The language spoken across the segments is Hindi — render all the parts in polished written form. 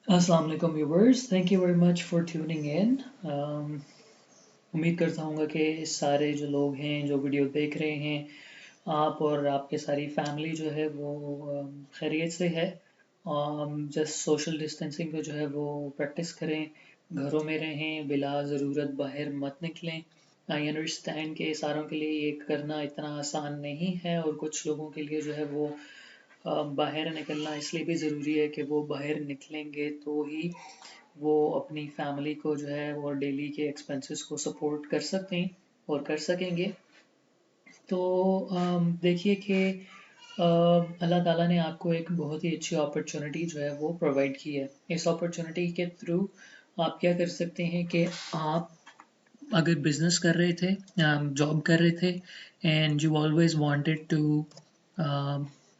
अस्सलाम वालेकुम viewers, thank you very much for tuning in. उम्मीद करता हूँ कि सारे जो लोग हैं जो वीडियो देख रहे हैं, आप और आपके सारी फैमिली जो है वो खैरियत से है। जस्ट सोशल डिस्टेंसिंग को जो है वो प्रैक्टिस करें, घरों में रहें, बिला ज़रूरत बाहर मत निकलें। आई अंडरस्टैंड कि सारों के लिए ये करना इतना आसान नहीं है, और कुछ लोगों के लिए जो है वो बाहर निकलना इसलिए भी ज़रूरी है कि वो बाहर निकलेंगे तो ही वो अपनी फैमिली को जो है वो डेली के एक्सपेंसेस को सपोर्ट कर सकते हैं और कर सकेंगे। तो देखिए कि अल्लाह ताला ने आपको एक बहुत ही अच्छी अपॉर्चुनिटी जो है वो प्रोवाइड की है। इस अपॉर्चुनिटी के थ्रू आप क्या कर सकते हैं कि आप अगर बिजनेस कर रहे थे, जॉब कर रहे थे, and you always wanted to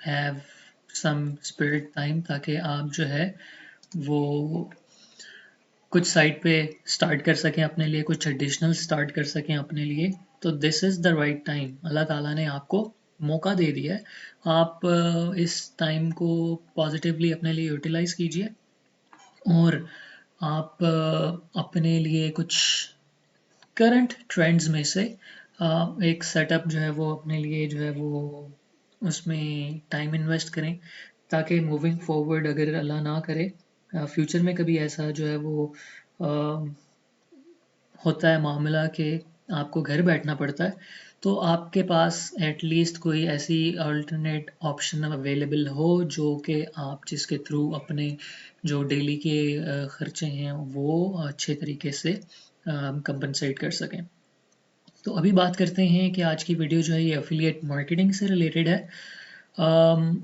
have some spirit time, ताकि आप जो है वो कुछ साइड पे स्टार्ट कर सकें अपने लिए, कुछ एडिशनल स्टार्ट कर सकें अपने लिए, तो this is the right time. अल्लाह ताला ने आपको मौका दे दिया है। आप इस टाइम को पॉजिटिवली अपने लिए यूटिलाइज कीजिए, और आप अपने लिए कुछ करंट ट्रेंड्स में से एक सेटअप जो है वो अपने लिए जो है वो उसमें टाइम इन्वेस्ट करें, ताकि मूविंग फॉरवर्ड अगर अल्लाह ना करे फ्यूचर में कभी ऐसा जो है वो अ, होता है मामला कि आपको घर बैठना पड़ता है, तो आपके पास एटलीस्ट कोई ऐसी अल्टरनेट ऑप्शन अवेलेबल हो जो कि आप जिसके थ्रू अपने जो डेली के खर्चे हैं वो अच्छे तरीके से कंपनसेट कर सकें। तो अभी बात करते हैं कि आज की वीडियो जो है ये अफिलिएट मार्केटिंग से रिलेटेड है।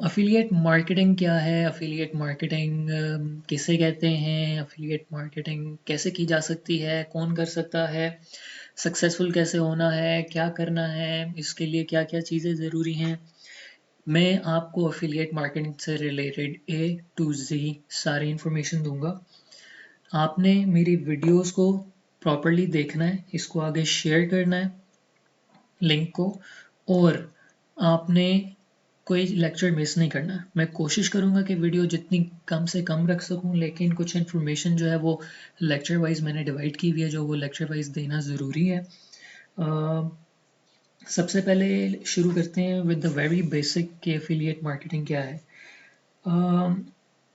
अफिलिएट मार्केटिंग क्या है? अफिलिएट मार्केटिंग किसे कहते हैं? अफिलिएट मार्केटिंग कैसे की जा सकती है? कौन कर सकता है? सक्सेसफुल कैसे होना है? क्या करना है? इसके लिए क्या-क्या चीज़ें ज़रूरी हैं? मैं आपको अफिलिएट मार्केटिंग से रिलेटेड ए टू ज़ी सारी इन्फॉर्मेशन दूंगा। आपने मेरी वीडियोस को प्रॉपरली देखना है, इसको आगे शेयर करना है लिंक को, और आपने कोई लेक्चर मिस नहीं करना। मैं कोशिश करूँगा कि वीडियो जितनी कम से कम रख सकूँ, लेकिन कुछ इन्फॉर्मेशन जो है वो लेक्चर वाइज मैंने डिवाइड की हुई है, जो वो लेक्चर वाइज देना ज़रूरी है। सबसे पहले शुरू करते हैं विद द वेरी बेसिक कि एफिलिएट मार्केटिंग क्या है।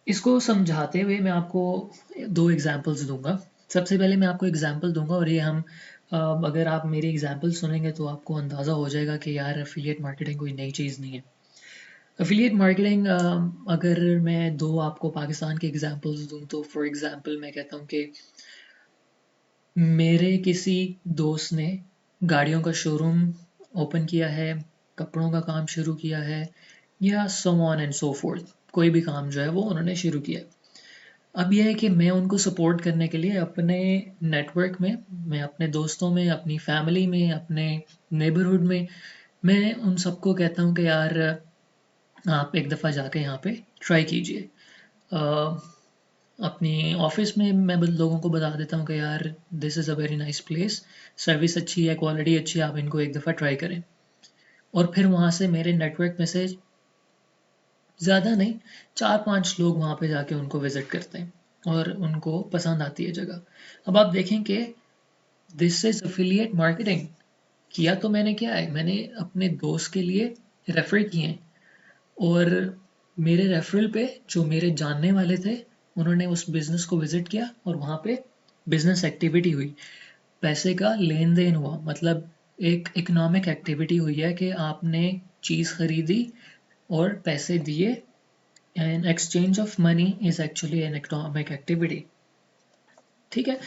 इसको समझाते हुए मैं आपको दो एग्जांपल्स दूंगा। सबसे पहले मैं आपको एग्जांपल दूंगा, और ये हम अगर आप मेरी एग्जांपल सुनेंगे तो आपको अंदाज़ा हो जाएगा कि यार एफिलिएट मार्केटिंग कोई नई चीज़ नहीं है। एफिलिएट मार्केटिंग, अगर मैं दो आपको पाकिस्तान के एग्जांपल्स दूं, तो फॉर एग्जांपल मैं कहता हूँ कि मेरे किसी दोस्त ने गाड़ियों का शोरूम ओपन किया है, कपड़ों का काम शुरू किया है, या so on and so fourth, कोई भी काम जो है वो उन्होंने शुरू किया। अब यह है कि मैं उनको सपोर्ट करने के लिए अपने नेटवर्क में, मैं अपने दोस्तों में, अपनी फैमिली में, अपने नेबरहुड में, मैं उन सबको कहता हूँ कि यार आप एक दफ़ा जाके यहाँ पे ट्राई कीजिए। अपनी ऑफिस में मैं लोगों को बता देता हूँ कि यार this is a very nice place, service अच्छी है, क्वालिटी अच्छी है, आप इनको एक दफ़ा ट्राई करें। और फिर वहाँ से मेरे नेटवर्क में से ज़्यादा नहीं, 4-5 लोग वहाँ पे जाके उनको विज़िट करते हैं, और उनको पसंद आती है जगह। अब आप देखें कि दिस इज़ एफिलिएट मार्केटिंग। किया तो मैंने क्या है, मैंने अपने दोस्त के लिए रेफ़र किए हैं, और मेरे रेफरल पे जो मेरे जानने वाले थे, उन्होंने उस बिज़नेस को विज़िट किया, और वहाँ पे बिज़नेस एक्टिविटी हुई, पैसे का लेन-देन हुआ। मतलब एक इकोनॉमिक एक्टिविटी हुई है कि आपने चीज़ खरीदी और पैसे दिए, and exchange of money is actually an economic activity. ठीक है,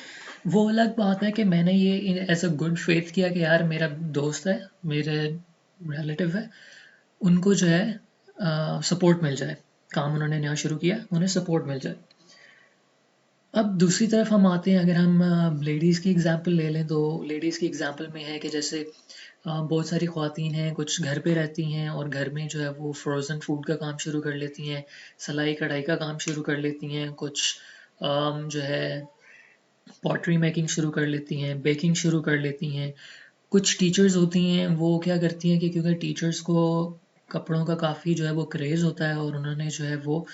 वो अलग बात है कि मैंने ये एज़ अ गुड फेथ किया कि यार मेरा दोस्त है, मेरे रिलेटिव है, उनको जो है सपोर्ट मिल जाए, काम उन्होंने नया शुरू किया, उन्हें सपोर्ट मिल जाए। अब दूसरी तरफ हम आते हैं, अगर हम लेडीज़ की एग्जांपल ले लें, तो लेडीज़ की एग्जांपल में है कि जैसे बहुत सारी ख़वातीन हैं, कुछ घर पे रहती हैं और घर में जो है वो फ्रोज़न फूड का काम शुरू कर लेती हैं, सिलाई कढ़ाई का काम शुरू कर लेती हैं, कुछ जो है पॉटरी मेकिंग शुरू कर लेती हैं, बेकिंग शुरू कर लेती हैं। कुछ टीचर्स होती हैं, वो क्या करती हैं कि क्योंकि टीचर्स को कपड़ों का काफ़ी जो है वो क्रेज़ होता है, और उन्होंने जो है वो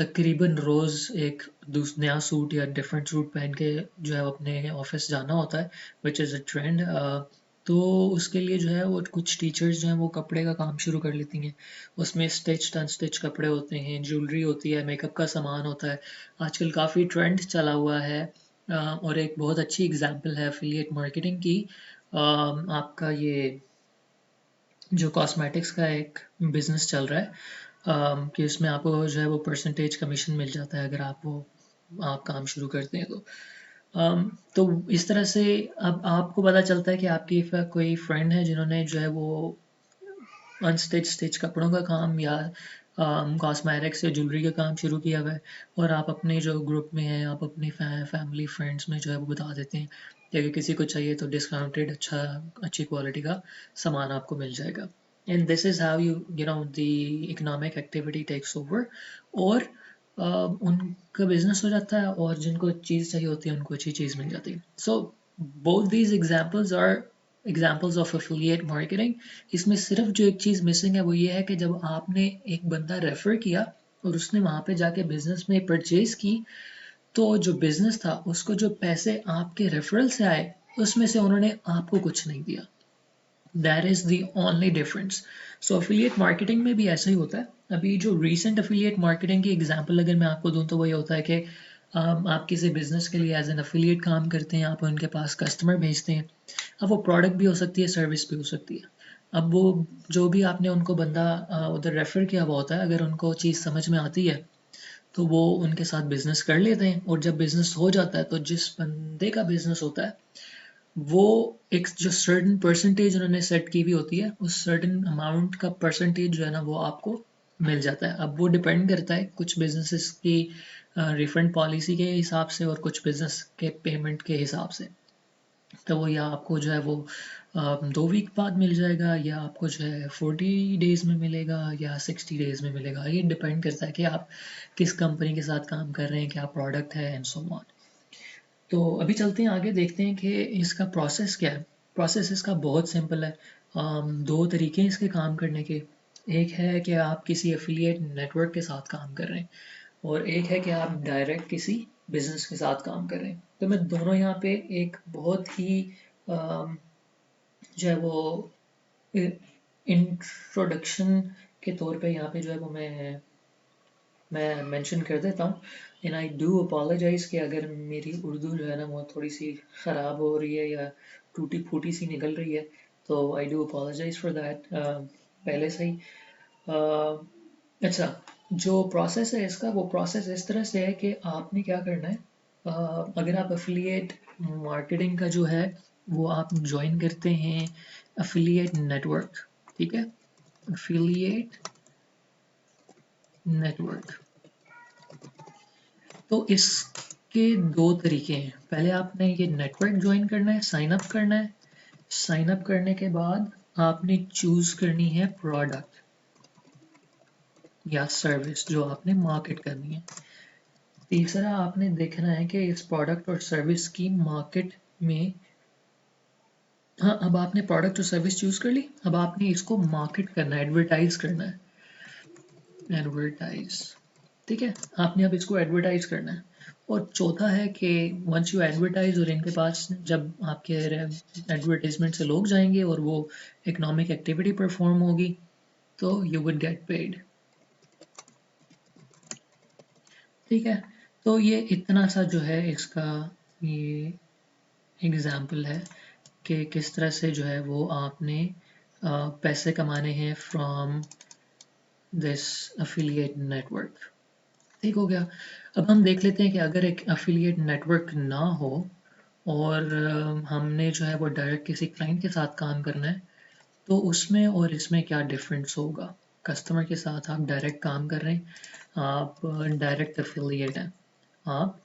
तकरीबन रोज़ एक नया सूट या डिफरेंट सूट पहन के जो है अपने ऑफिस जाना होता है, विच इज़ अ ट्रेंड। तो उसके लिए जो है वो कुछ टीचर्स जो हैं वो कपड़े का काम शुरू कर लेती हैं। उसमें स्टिच्ड अनस्टिच कपड़े होते हैं, ज्वेलरी होती है, मेकअप का सामान होता है। आजकल काफ़ी ट्रेंड चला हुआ है। और एक बहुत अच्छी एग्जांपल है एफिलिएट मार्केटिंग की। आपका ये जो कॉस्मेटिक्स का एक बिजनेस चल रहा है, कि उसमें आपको जो है वो परसेंटेज कमीशन मिल जाता है अगर आप काम शुरू करते हैं तो। तो इस तरह से अब आपको पता चलता है कि आपकी कोई फ्रेंड है जिन्होंने जो है वो अनस्टिच स्टिच कपड़ों का काम या कॉस्मेटिक्स या ज्वेलरी का काम शुरू किया हुआ है, और आप अपने जो ग्रुप में हैं, आप अपनी फैमिली फ्रेंड्स में जो है वो बता देते हैं कि अगर किसी को चाहिए तो डिस्काउंटेड अच्छी क्वालिटी का सामान आपको मिल जाएगा। And this is how you know the economic activity takes over. और उनका बिजनेस हो जाता है, और जिनको चीज़ चाहिए होती है उनको अच्छी चीज़ मिल जाती है। So both these examples are examples of affiliate marketing. इसमें सिर्फ जो एक चीज़ मिसिंग है वो ये है कि जब आपने एक बंदा रेफर किया और उसने वहाँ पे जाके बिजनेस में परचेज की, तो जो बिजनेस था उसको जो पैसे आपके रेफरल से आए उसमें से उन्होंने आपको कुछ नहीं दिया। That is the only difference. So affiliate marketing में भी ऐसा ही होता है। अभी जो रीसेंट अफिलिएट मार्केटिंग की एग्जांपल अगर मैं आपको दूं तो वही होता है कि आप किसी बिजनेस के लिए एज एन अफिलिएट काम करते हैं, आप उनके पास कस्टमर भेजते हैं। अब वो प्रोडक्ट भी हो सकती है, सर्विस भी हो सकती है। अब वो जो भी आपने उनको बंदा उधर रेफर किया हुआ होता है, अगर उनको चीज़ समझ में आती है तो वो उनके साथ बिजनेस कर लेते हैं। और जब बिजनेस हो जाता है तो जिस बंदे का बिजनेस होता है वो एक जो सर्टेन परसेंटेज उन्होंने सेट की हुई होती है, उस सर्टेन अमाउंट का परसेंटेज जो है ना वो आपको मिल जाता है। अब वो डिपेंड करता है कुछ बिजनेसेस की रिफंड पॉलिसी के हिसाब से और कुछ बिजनेस के पेमेंट के हिसाब से। तो वो या आपको जो है वो 2 वीक बाद मिल जाएगा, या आपको जो है 40 डेज में मिलेगा, या 60 डेज में मिलेगा। ये डिपेंड करता है कि आप किस कंपनी के साथ काम कर रहे हैं, क्या प्रोडक्ट है, एंड सो ऑन। तो अभी चलते हैं आगे, देखते हैं कि इसका प्रोसेस क्या है। प्रोसेस इसका बहुत सिंपल है। दो तरीके हैं इसके काम करने के। एक है कि आप किसी एफिलिएट नेटवर्क के साथ काम कर रहे हैं, और एक है कि आप डायरेक्ट किसी बिजनेस के साथ काम कर रहे हैं। तो मैं दोनों यहाँ पे एक बहुत ही जो है वो इंट्रोडक्शन के तौर पे यहाँ पे जो है वो मैं मेंशन कर देता हूँ। एंड आई डू अपोलोजाइज कि अगर मेरी उर्दू जो है ना वो थोड़ी सी ख़राब हो रही है या टूटी फूटी सी निकल रही है, तो I do apologize for that पहले से ही। अच्छा, जो प्रोसेस है इसका, वो प्रोसेस इस तरह से है कि आपने क्या करना है। अगर आप एफिलिएट मार्केटिंग का जो है वो आप ज्वाइन करते हैं एफिलिएट नेटवर्क, ठीक है, एफिलिएट नेटवर्क, तो इसके दो तरीके हैं। पहले आपने ये नेटवर्क ज्वाइन करना है, साइन अप करना है। साइन अप करने के बाद आपने चूज करनी है प्रोडक्ट या सर्विस जो आपने मार्केट करनी है। तीसरा आपने देखना है कि इस प्रोडक्ट और सर्विस की मार्केट में, हाँ, अब आपने प्रोडक्ट और सर्विस चूज कर ली, अब आपने इसको मार्केट करना है, एडवर्टाइज करना है। एडवर्टाइज, ठीक है, आपने अब इसको एडवर्टाइज करना है। और चौथा है कि वंस यू एडवर्टाइज, और इनके पास जब आपके एडवर्टाइजमेंट से लोग जाएंगे और वो इकोनॉमिक एक्टिविटी परफॉर्म होगी तो यू वुड गेट पेड। ठीक है, तो ये इतना सा जो है इसका ये एग्जाम्पल है कि किस तरह से जो है वो आपने पैसे कमाने हैं फ्रॉम दिस अफिलिएट नेटवर्क। ठीक हो गया। अब हम देख लेते हैं कि अगर एक अफिलिएट नेटवर्क ना हो और हमने जो है वो डायरेक्ट किसी क्लाइंट के साथ काम करना है, तो उसमें और इसमें क्या डिफरेंस होगा। कस्टमर के साथ आप डायरेक्ट काम कर रहे हैं, आप डायरेक्ट अफिलिएट हैं, आप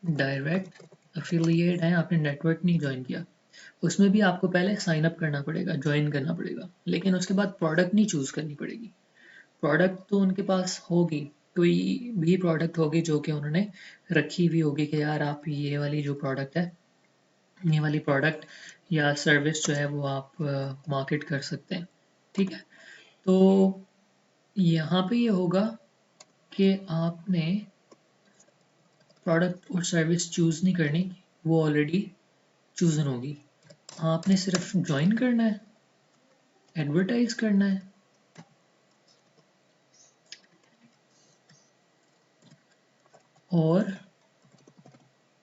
डायरेक्ट अफिलिएट हैं, आपने नेटवर्क नहीं ज्वाइन किया। उसमें भी आपको पहले साइन अप करना पड़ेगा, ज्वाइन करना पड़ेगा, लेकिन उसके बाद प्रोडक्ट नहीं चूज करनी पड़ेगी। प्रोडक्ट तो उनके पास होगी, कोई भी प्रोडक्ट होगी जो कि उन्होंने रखी हुई होगी कि यार आप ये वाली जो प्रोडक्ट है, ये वाली प्रोडक्ट या सर्विस जो है वो आप मार्केट कर सकते हैं। ठीक है, तो यहाँ पे ये होगा कि आपने प्रोडक्ट और सर्विस चूज नहीं करनी, वो ऑलरेडी चूजन होगी। आपने सिर्फ ज्वाइन करना है, एडवर्टाइज करना है और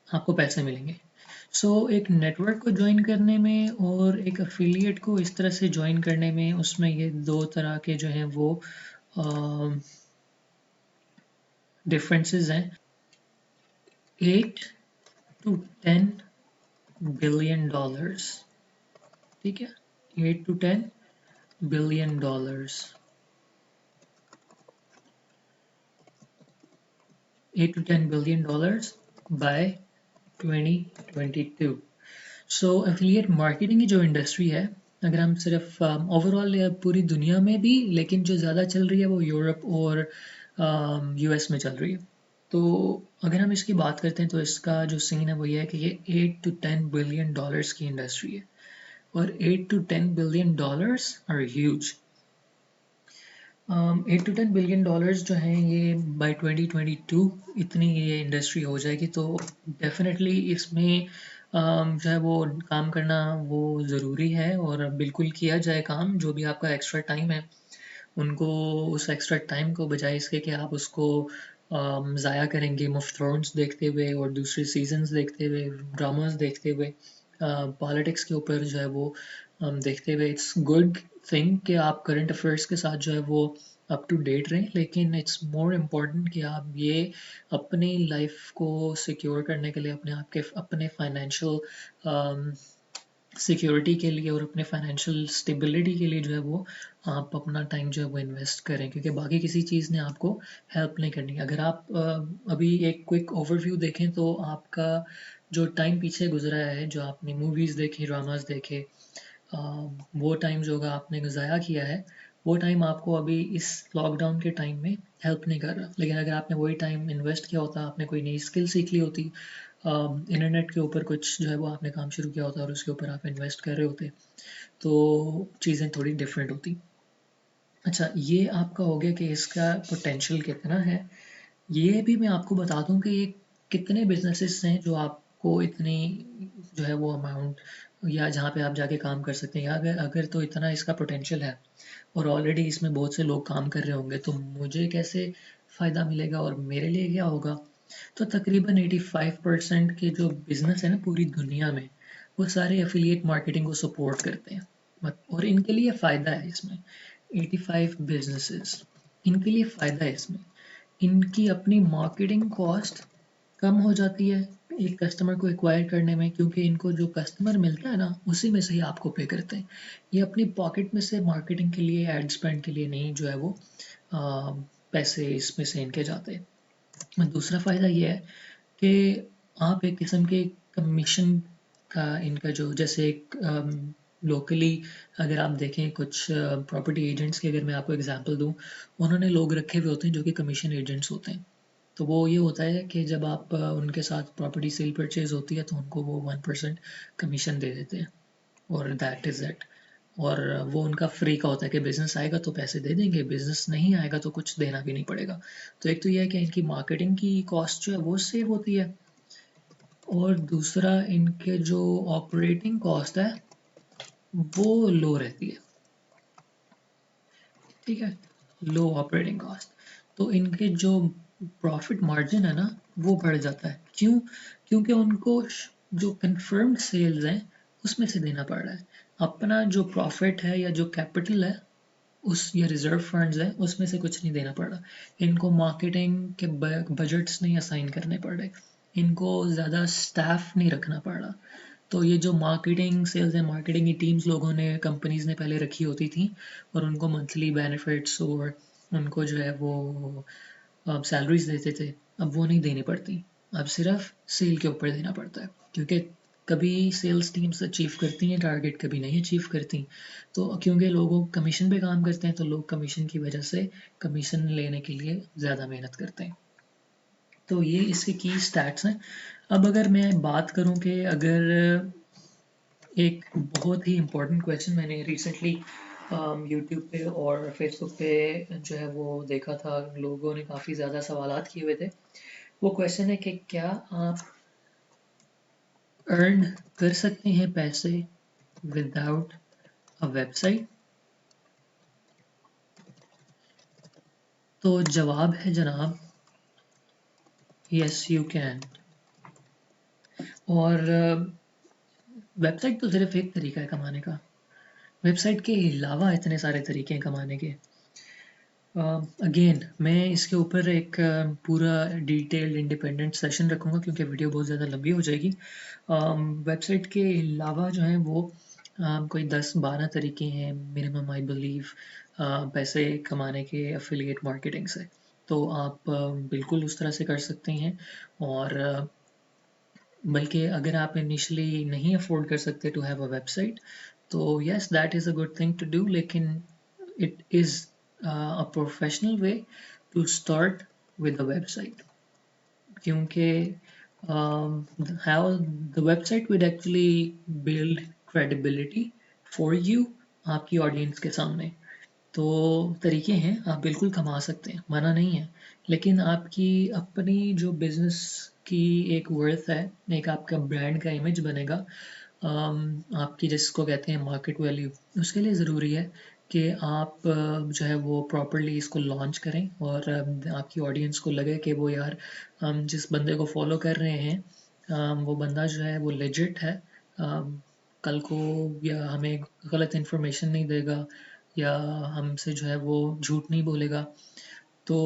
आपको पैसे मिलेंगे। एक नेटवर्क को ज्वाइन करने में और एक अफिलिएट को इस तरह से ज्वाइन करने में, उसमें ये दो तरह के जो हैं वो डिफरेंसेस हैं। 8 to 10 बिलियन डॉलर्स, ठीक है, 8 to 10 billion dollars, 8 to 10 billion dollars by 2022। Affiliate marketing की जो इंडस्ट्री है, अगर हम सिर्फ ओवरऑल पूरी दुनिया में भी, लेकिन जो ज़्यादा चल रही है वो यूरोप और यूएस में चल रही है। तो अगर हम इसकी बात करते हैं तो इसका जो सीन है वो ये है कि ये 8 to 10 बिलियन डॉलर्स की इंडस्ट्री है और 8 to 10 billion dollars are huge. 8 to 10 billion dollars जो हैं ये बाय 2022 इतनी ये इंडस्ट्री हो जाएगी। तो डेफिनेटली इसमें जो है वो काम करना वो ज़रूरी है और बिल्कुल किया जाए काम। जो भी आपका एक्स्ट्रा टाइम है उनको, उस एक्स्ट्रा टाइम को बजाय इसके कि आप उसको ज़ाया करें गेम ऑफ थ्रोन्स देखते हुए और दूसरे सीजन्स देखते हुए, ड्रामास देखते हुए, पॉलिटिक्स के ऊपर जो है वो देखते हुए। इट्स गुड थिंग कि आप करंट अफेयर्स के साथ जो है वो अप टू डेट रहें, लेकिन इट्स मोर इम्पॉर्टेंट कि आप ये अपनी लाइफ को सिक्योर करने के लिए, अपने फाइनेंशियल सिक्योरिटी के लिए और अपने फाइनेंशियल स्टेबिलिटी के लिए जो है वो आप अपना टाइम जो है वो इन्वेस्ट करें, क्योंकि बाकी किसी चीज़ ने आपको हेल्प नहीं करनी। अगर आप अभी एक क्विक ओवरव्यू देखें तो आपका जो टाइम पीछे गुजरा है, जो आपने मूवीज़ देखी, ड्रामास देखे, वो टाइम जो होगा आपने ज़ाया किया है, वो टाइम आपको अभी इस लॉकडाउन के टाइम में हेल्प नहीं कर रहा। लेकिन अगर आपने वही टाइम इन्वेस्ट किया होता, आपने कोई नई स्किल सीख ली होती, इंटरनेट के ऊपर कुछ जो है वो आपने काम शुरू किया होता और उसके ऊपर आप इन्वेस्ट कर रहे होते, तो चीज़ें थोड़ी डिफरेंट होती। अच्छा, ये आपका हो गया कि इसका पोटेंशियल कितना है। ये भी मैं आपको बता दूं कि ये कितने बिजनेसेस हैं जो आपको इतनी जो है वो अमाउंट, या जहाँ पे आप जाके काम कर सकते हैं, या अगर अगर तो इतना इसका पोटेंशियल है और ऑलरेडी इसमें बहुत से लोग काम कर रहे होंगे, तो मुझे कैसे फ़ायदा मिलेगा और मेरे लिए क्या होगा। तो तकरीबन 85% के जो बिजनेस है ना पूरी दुनिया में, वो सारे एफिलिएट मार्केटिंग को सपोर्ट करते हैं। और इनके लिए फ़ायदा है इसमें, 85 बिजनेसेस, इनके लिए फ़ायदा है इसमें। इनकी अपनी मार्केटिंग कॉस्ट कम हो जाती है एक कस्टमर को एक्वायर करने में, क्योंकि इनको जो कस्टमर मिलता है ना उसी में से ही आपको पे करते हैं। ये अपनी पॉकेट में से मार्केटिंग के लिए, एड स्पेंड के लिए नहीं जो है वो पैसे इसमें से इनके जाते हैं। दूसरा फ़ायदा ये है कि आप एक किस्म के कमीशन का इनका जो, जैसे एक लोकली अगर आप देखें कुछ प्रॉपर्टी एजेंट्स की, अगर मैं आपको एग्जांपल दूं, उन्होंने लोग रखे हुए होते हैं जो कि कमीशन एजेंट्स होते हैं। तो वो ये होता है कि जब आप उनके साथ प्रॉपर्टी सेल परचेज होती है तो उनको वो 1% कमीशन दे देते हैं और दैट इज़ इट। और वो उनका फ्री का होता है कि बिजनेस आएगा तो पैसे दे देंगे, बिजनेस नहीं आएगा तो कुछ देना भी नहीं पड़ेगा। तो एक तो ये है कि इनकी मार्केटिंग की कॉस्ट जो है वो सेव होती है, और दूसरा इनके जो ऑपरेटिंग कॉस्ट है वो लो रहती है, ठीक है, लो ऑपरेटिंग कॉस्ट। तो इनके जो प्रॉफिट मार्जिन है ना वो बढ़ जाता है। क्यों? क्योंकि उनको जो कंफर्म्ड सेल्स हैं उसमें से देना पड़ रहा है। अपना जो प्रॉफिट है या जो कैपिटल है उस, या रिजर्व फंड्स है, उसमें से कुछ नहीं देना पड़ रहा। इनको मार्केटिंग के बजट्स नहीं असाइन करने पड़ रहे, इनको ज़्यादा स्टाफ नहीं रखना पड़ रहा। तो ये जो मार्केटिंग सेल्स है, मार्केटिंग की टीम्स लोगों ने, कंपनीज ने पहले रखी होती थी और उनको मंथली बेनिफिट्स और उनको जो है वो सैलरीज देते थे, अब वो नहीं देनी पड़ती। अब सिर्फ सेल के ऊपर देना पड़ता है, क्योंकि कभी सेल्स टीम्स अचीव करती हैं टारगेट, कभी नहीं अचीव करती। तो क्योंकि लोगों कमीशन पे काम करते हैं तो लोग कमीशन की वजह से कमीशन लेने के लिए ज़्यादा मेहनत करते हैं। तो ये इसके की स्टैट्स हैं। अब अगर मैं बात करूं कि अगर एक बहुत ही इम्पोर्टेंट क्वेश्चन मैंने रिसेंटली यूट्यूब पे और फेसबुक पे जो है वो देखा था, लोगों ने काफ़ी ज़्यादा सवालात किए हुए थे। वो क्वेश्चन है कि क्या आप अर्न कर सकते हैं पैसे विदाउट अ वेबसाइट? तो जवाब है जनाब, यस यू कैन। और वेबसाइट तो सिर्फ एक तरीका है कमाने का, वेबसाइट के अलावा इतने सारे तरीके हैं कमाने के। अगेन मैं इसके ऊपर एक पूरा डिटेल्ड इंडिपेंडेंट सेशन रखूँगा क्योंकि वीडियो बहुत ज़्यादा लंबी हो जाएगी। वेबसाइट के अलावा जो है वो कोई 10-12 तरीके हैं मिनिमम आई बिलीव पैसे कमाने के एफिलिएट मार्केटिंग से। तो आप बिल्कुल उस तरह से कर सकते हैं। और बल्कि अगर आप इनिशियली नहीं अफोर्ड कर सकते टू हैव अ वेबसाइट, तो yes that is a good thing to do, लेकिन it is a professional way to start with a website क्योंकि how the website would actually build credibility for you आपकी ऑडियंस के सामने। तो तरीके हैं, आप बिल्कुल कमा सकते हैं, मना नहीं है, लेकिन आपकी अपनी जो बिजनेस की एक वर्थ है, एक आपका ब्रांड का इमेज बनेगा, आपकी जिसको कहते हैं मार्केट वैल्यू, उसके लिए ज़रूरी है कि आप जो है वो प्रॉपरली इसको लॉन्च करें और आपकी ऑडियंस को लगे कि वो यार हम जिस बंदे को फॉलो कर रहे हैं वो बंदा जो है वो लेजिट है, कल को या हमें गलत इन्फॉर्मेशन नहीं देगा या हमसे जो है वो झूठ नहीं बोलेगा। तो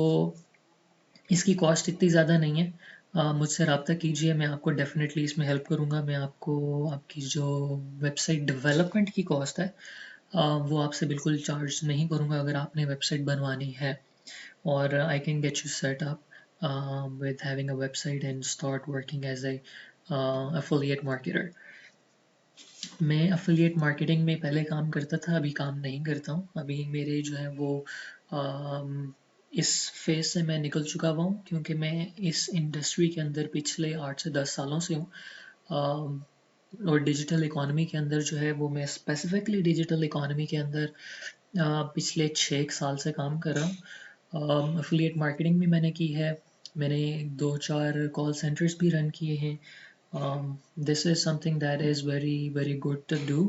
इसकी कॉस्ट इतनी ज़्यादा नहीं है। मुझसे रब्ता कीजिए, मैं आपको डेफ़िनेटली इसमें हेल्प करूँगा। मैं आपको आपकी जो वेबसाइट डेवलपमेंट की कॉस्ट है वो आपसे बिल्कुल चार्ज नहीं करूँगा अगर आपने वेबसाइट बनवानी है। और I can get you set up with having a website and start working as a affiliate marketer. मैं अफिलिएट मार्केटिंग में पहले काम करता था, अभी काम नहीं करता हूँ। अभी मेरे जो है वो इस फेज़ से मैं निकल चुका हुआ हूँ क्योंकि मैं इस इंडस्ट्री के अंदर पिछले 8 से 10 सालों से हूँ। और डिजिटल इकोनॉमी के अंदर जो है वो मैं स्पेसिफिकली डिजिटल इकोनॉमी के अंदर पिछले 6 साल से काम कर रहा हूँ। अफिलिएट मार्केटिंग भी मैंने की है, मैंने 2-4 कॉल सेंटर्स भी रन किए हैं। This is something that is very good to do.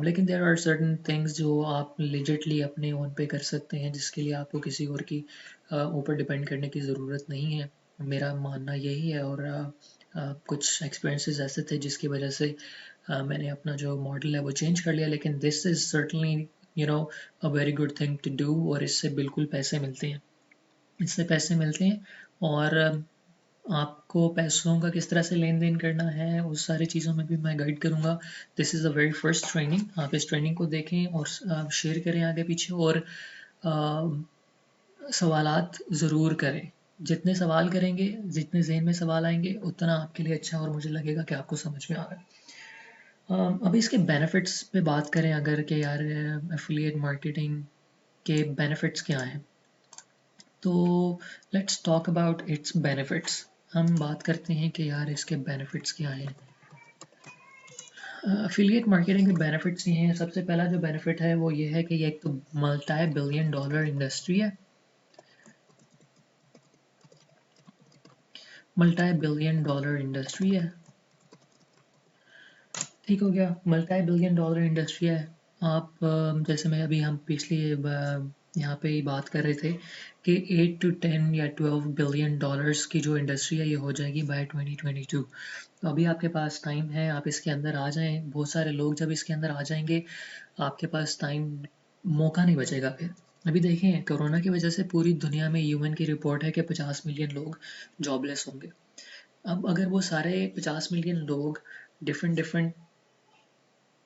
लेकिन there are certain things जो आप legitly अपने ओन पे कर सकते हैं जिसके लिए आपको किसी और की ऊपर डिपेंड करने की ज़रूरत नहीं है। मेरा मानना यही है। और कुछ एक्सपीरियंसेस ऐसे थे जिसकी वजह से मैंने अपना जो मॉडल है वो चेंज कर लिया, लेकिन this is certainly a very good thing to do और इससे बिल्कुल पैसे मिलते हैं। इससे पैसे मिलते हैं और आपको पैसों का किस तरह से लेन देन करना है उस सारी चीज़ों में भी मैं गाइड करूँगा। This is the very first training. आप इस ट्रेनिंग को देखें और शेयर करें आगे पीछे और सवालात ज़रूर करें। जितने सवाल करेंगे, जितने ज़हन में सवाल आएंगे, उतना आपके लिए अच्छा और मुझे लगेगा कि आपको समझ में आ रहा है। अभी इसके बेनिफिट्स पे बात करें अगर कि यार एफिलिएट मार्केटिंग के बेनिफिट्स क्या हैं, तो let's talk about it's benefits. हम बात करते हैं कि यार इसके बेनिफिट्स क्या हैं। एफिलिएट मार्केटिंग के बेनिफिट्स ये हैं। सबसे पहला जो बेनिफिट है वो ये है कि ये एक तो मल्टी बिलियन डॉलर इंडस्ट्री है। मल्टी बिलियन डॉलर इंडस्ट्री है, ठीक हो गया। मल्टी बिलियन डॉलर इंडस्ट्री है। आप जैसे मैं अभी हम पिछली यहाँ पे ही बात कर रहे थे कि 8 to 10 या 12 बिलियन डॉलर्स की जो इंडस्ट्री है ये हो जाएगी बाय 2022। तो अभी आपके पास टाइम है, आप इसके अंदर आ जाएं। बहुत सारे लोग जब इसके अंदर आ जाएंगे आपके पास टाइम, मौका नहीं बचेगा फिर। अभी देखें कोरोना की वजह से पूरी दुनिया में यूएन की रिपोर्ट है कि 50 मिलियन लोग जॉबलेस होंगे। अब अगर वो सारे 50 मिलियन लोग डिफरेंट डिफरेंट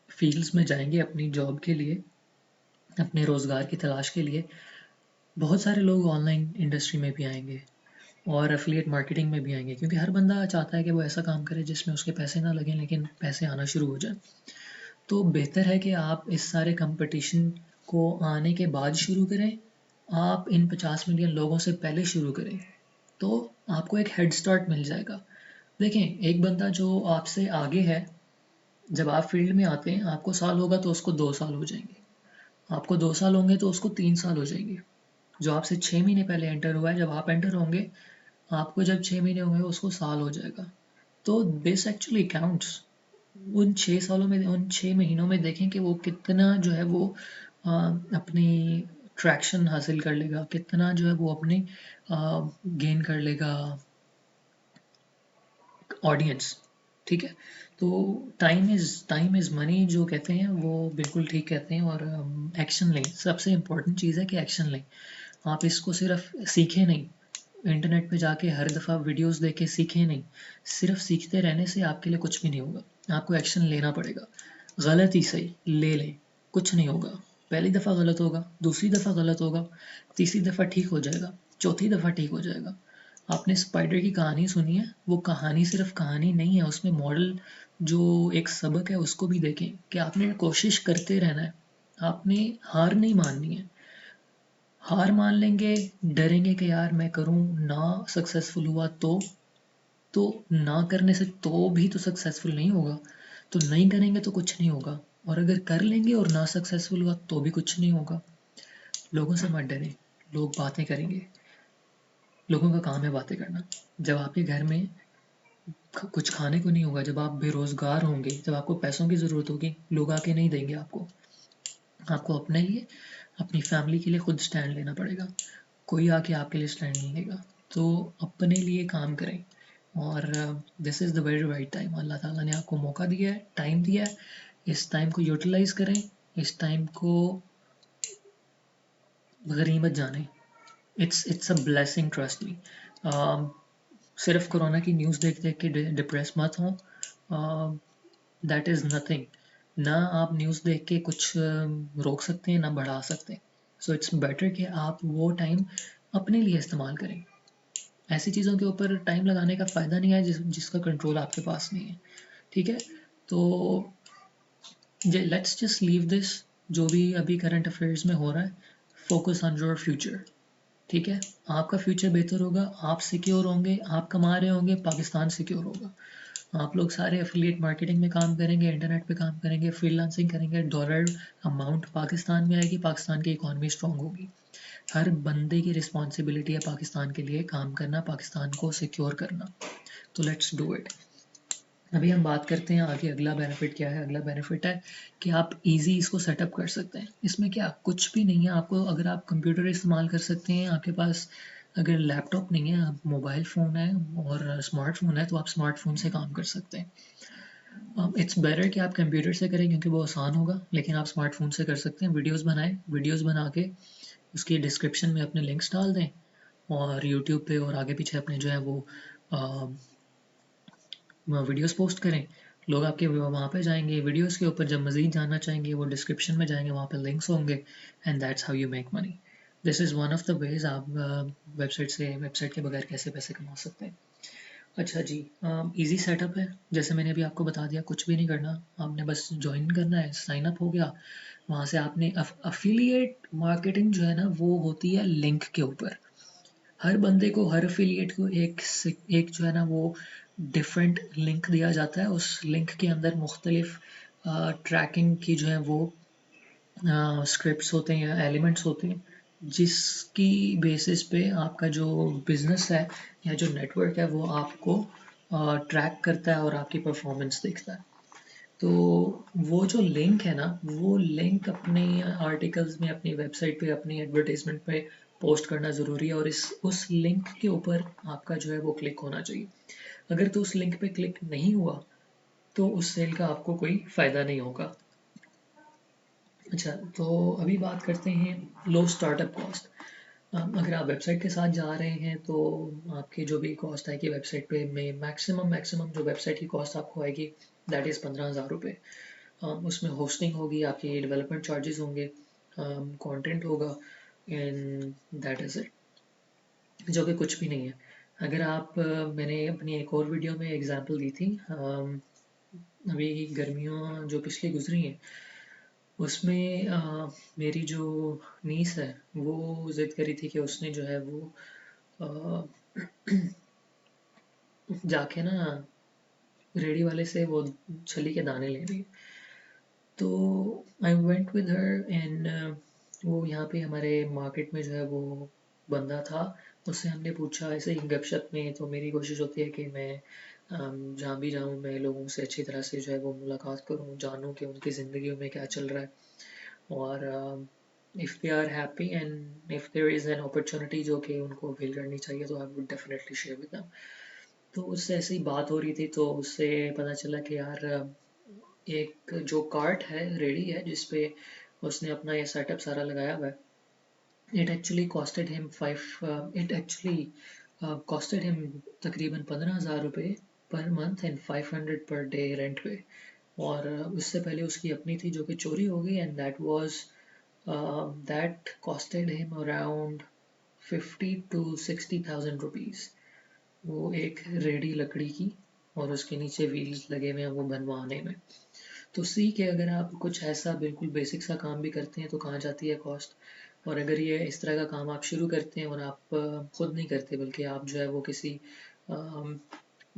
फील्ड्स में जाएंगे अपनी जॉब के लिए, अपने रोज़गार की तलाश के लिए, बहुत सारे लोग ऑनलाइन इंडस्ट्री में भी आएंगे और एफिलिएट मार्केटिंग में भी आएंगे क्योंकि हर बंदा चाहता है कि वो ऐसा काम करे जिसमें उसके पैसे ना लगें लेकिन पैसे आना शुरू हो जाए। तो बेहतर है कि आप इस सारे कंपटीशन को आने के बाद शुरू करें। आप इन 50 मिलियन लोगों से पहले शुरू करें तो आपको एक हेड स्टार्ट मिल जाएगा। देखें, एक बंदा जो आपसे आगे है, जब आप फील्ड में आते हैं आपको साल होगा तो उसको 2 साल हो जाएंगे। आपको 2 साल होंगे तो उसको 3 साल हो जाएंगे। जो आपसे 6 महीने पहले एंटर हुआ है, जब आप एंटर होंगे आपको जब 6 महीने होंगे उसको साल हो जाएगा। तो दिस एक्चुअली काउंट्स। उन 6 सालों में, उन 6 महीनों में देखें कि वो कितना जो है वो अपनी ट्रैक्शन हासिल कर लेगा, कितना जो है वो अपनी गेन कर लेगा ऑडियंस। ठीक है। तो टाइम इज मनी जो कहते हैं वो बिल्कुल ठीक कहते हैं। और एक्शन लें, सबसे इम्पोर्टेंट चीज़ है कि एक्शन लें। आप इसको सिर्फ सीखें नहीं, इंटरनेट पे जाके हर दफ़ा वीडियोस देख के सीखें नहीं। सिर्फ सीखते रहने से आपके लिए कुछ भी नहीं होगा, आपको एक्शन लेना पड़ेगा। गलत ही सही ले लें, कुछ नहीं होगा। पहली दफ़ा गलत होगा, दूसरी दफ़ा गलत होगा, तीसरी दफ़ा ठीक हो जाएगा, चौथी दफ़ा ठीक हो जाएगा। आपने स्पाइडर की कहानी सुनी है? वो कहानी सिर्फ कहानी नहीं है, उसमें मॉडल जो एक सबक है उसको भी देखें कि आपने कोशिश करते रहना है, आपने हार नहीं माननी है। हार मान लेंगे, डरेंगे कि यार मैं करूं ना सक्सेसफुल हुआ तो ना करने से तो भी तो सक्सेसफुल नहीं होगा। तो नहीं करेंगे तो कुछ नहीं होगा, और अगर कर लेंगे और ना सक्सेसफुल हुआ तो भी कुछ नहीं होगा। लोगों से मत डरें, लोग बातें करेंगे, लोगों का काम है बातें करना। जब आपके घर में कुछ खाने को नहीं होगा, जब आप बेरोजगार होंगे, जब आपको पैसों की जरूरत होगी, लोग आके नहीं देंगे आपको। आपको अपने लिए, अपनी फैमिली के लिए खुद स्टैंड लेना पड़ेगा। कोई आके आपके लिए स्टैंड नहीं लेगा। तो अपने लिए काम करें। और this is the very right time. अल्लाह ताला ने आपको मौका दिया है, टाइम दिया है, इस टाइम को यूटिलाइज करें। इस टाइम को गनीमत जाने। It's a blessing, trust me. सिर्फ कोरोना की न्यूज़ देख देख के डिप्रेस मत हो। That is nothing. ना आप न्यूज़ देख के कुछ रोक सकते हैं, ना बढ़ा सकते हैं। सो इट्स बेटर कि आप वो टाइम अपने लिए इस्तेमाल करें। ऐसी चीज़ों के ऊपर टाइम लगाने का फ़ायदा नहीं है जिसका कंट्रोल आपके पास नहीं है। ठीक है। तो लेट्स जस्ट लीव दिस। जो भी अभी करंट अफेयर्स में हो रहा है, फोकस ऑन योर फ्यूचर। ठीक है। आपका फ्यूचर बेहतर होगा, आप सिक्योर होंगे, आप कमा रहे होंगे, पाकिस्तान सिक्योर होगा। आप लोग सारे एफिलिएट मार्केटिंग में काम करेंगे, इंटरनेट पे काम करेंगे, फ्रीलांसिंग करेंगे, डॉलर अमाउंट पाकिस्तान में आएगी, पाकिस्तान की इकॉनमी स्ट्रांग होगी। हर बंदे की रिस्पॉन्सिबिलिटी है पाकिस्तान के लिए काम करना, पाकिस्तान को सिक्योर करना। तो लेट्स डू इट। अभी हम बात करते हैं आगे अगला बेनिफिट क्या है। अगला बेनिफिट है कि आप इजी इसको सेटअप कर सकते हैं। इसमें क्या कुछ भी नहीं है। आपको, अगर आप कंप्यूटर इस्तेमाल कर सकते हैं, आपके पास अगर लैपटॉप नहीं है, मोबाइल फ़ोन है और स्मार्टफोन है, तो आप स्मार्टफोन से काम कर सकते हैं। इट्स बेटर कि आप कंप्यूटर से करें क्योंकि वो आसान होगा, लेकिन आप स्मार्टफोन से कर सकते हैं। वीडियोस बनाएं, वीडियोस बना के उसकी डिस्क्रिप्शन में अपने लिंक्स डाल दें, और यूट्यूब पे और आगे पीछे अपने जो है वो वीडियोस पोस्ट करें। लोग आपके वहाँ पे जाएंगे, वीडियोस के ऊपर जब मज़ीद जानना चाहेंगे वो डिस्क्रिप्शन में जाएंगे, वहाँ पे लिंक्स होंगे। And that's how you make money. This is one of the veg आप वेबसाइट के बगैर कैसे पैसे कमा सकते हैं। अच्छा जी, इजी सेटअप है। जैसे मैंने अभी आपको बता दिया, कुछ भी नहीं करना, आपने बस ज्वाइन करना है, साइन अप हो गया। वहाँ से आपने अफिलिएट मार्केटिंग जो है ना वो होती है लिंक के ऊपर। हर बंदे को, हर एफिलिएट को एक जो है ना वो डिफरेंट लिंक दिया जाता है। उस लिंक के अंदर मुख्तलिफ ट्रैकिंग की जो है वो स्क्रिप्ट्स होते हैं या एलिमेंट्स होते हैं, जिसकी बेसिस पे आपका जो बिजनेस है या जो नेटवर्क है वो आपको ट्रैक करता है और आपकी परफॉर्मेंस देखता है। तो वो जो लिंक है ना, वो लिंक अपने आर्टिकल्स में, अपनी वेबसाइट पे, अपनी एडवर्टाइजमेंट पे पोस्ट करना ज़रूरी है। और इस उस लिंक के ऊपर आपका जो है वो क्लिक होना चाहिए। अगर तो उस लिंक पे क्लिक नहीं हुआ तो उस सेल का आपको कोई फ़ायदा नहीं होगा। अच्छा, तो अभी बात करते हैं लो स्टार्टअप कॉस्ट। अगर आप वेबसाइट के साथ जा रहे हैं तो आपकी जो भी कॉस्ट आएगी वेबसाइट पे में, मैक्सिमम जो वेबसाइट की कॉस्ट आपको आएगी दैट इज़ 15,000 रुपये। उसमें होस्टिंग होगी, आपके डेवलपमेंट चार्जेस होंगे, कंटेंट होगा, एंड दैट इज़ इट, जो कि कुछ भी नहीं है। अगर आप मैंने अपनी एक और वीडियो में एग्जांपल दी थी, अभी गर्मियों जो पिछली गुजरी हैं उसमें मेरी जो नीस है वो ज़िद करी थी कि उसने जो है वो अ, जाके ना रेडी वाले से वो छली के दाने ले लिए। तो I went with her and वो यहाँ पे हमारे मार्केट में जो है वो बंदा था। उससे हमने पूछा ऐसे ही गपशप में। तो मेरी कोशिश होती है कि मैं जहाँ भी जाऊँ मैं लोगों से अच्छी तरह से जो है वो मुलाकात करूँ, जानूँ कि उनकी ज़िंदगी में क्या चल रहा है। और if they are happy and if there is an opportunity जो कि उनको फील करनी चाहिए, तो I would definitely share with them. तो उससे ऐसे ही बात हो रही थी, तो उससे पता चला कि यार एक जो कार्ट है, रेडी है जिस पे उसने अपना ये सेटअप सारा लगाया हुआ है, इट एक्चुअली कॉस्टेड हिम तकरीबन 15,000 रुपये per month and 500 per day rent पे। और उससे पहले उसकी अपनी थी जो कि चोरी हो गई, and that costed him around 50 to 60,000 rupees. वो एक रेडी लकड़ी की, और उसके नीचे व्हील्स लगे हुए हैं वो बनवाने में। तो सी के अगर आप कुछ ऐसा बिल्कुल बेसिक सा काम भी करते हैं तो कहाँ जाती है कॉस्ट। और अगर ये इस तरह का काम आप शुरू करते हैं और आप खुद नहीं करते बल्कि आप जो है वो किसी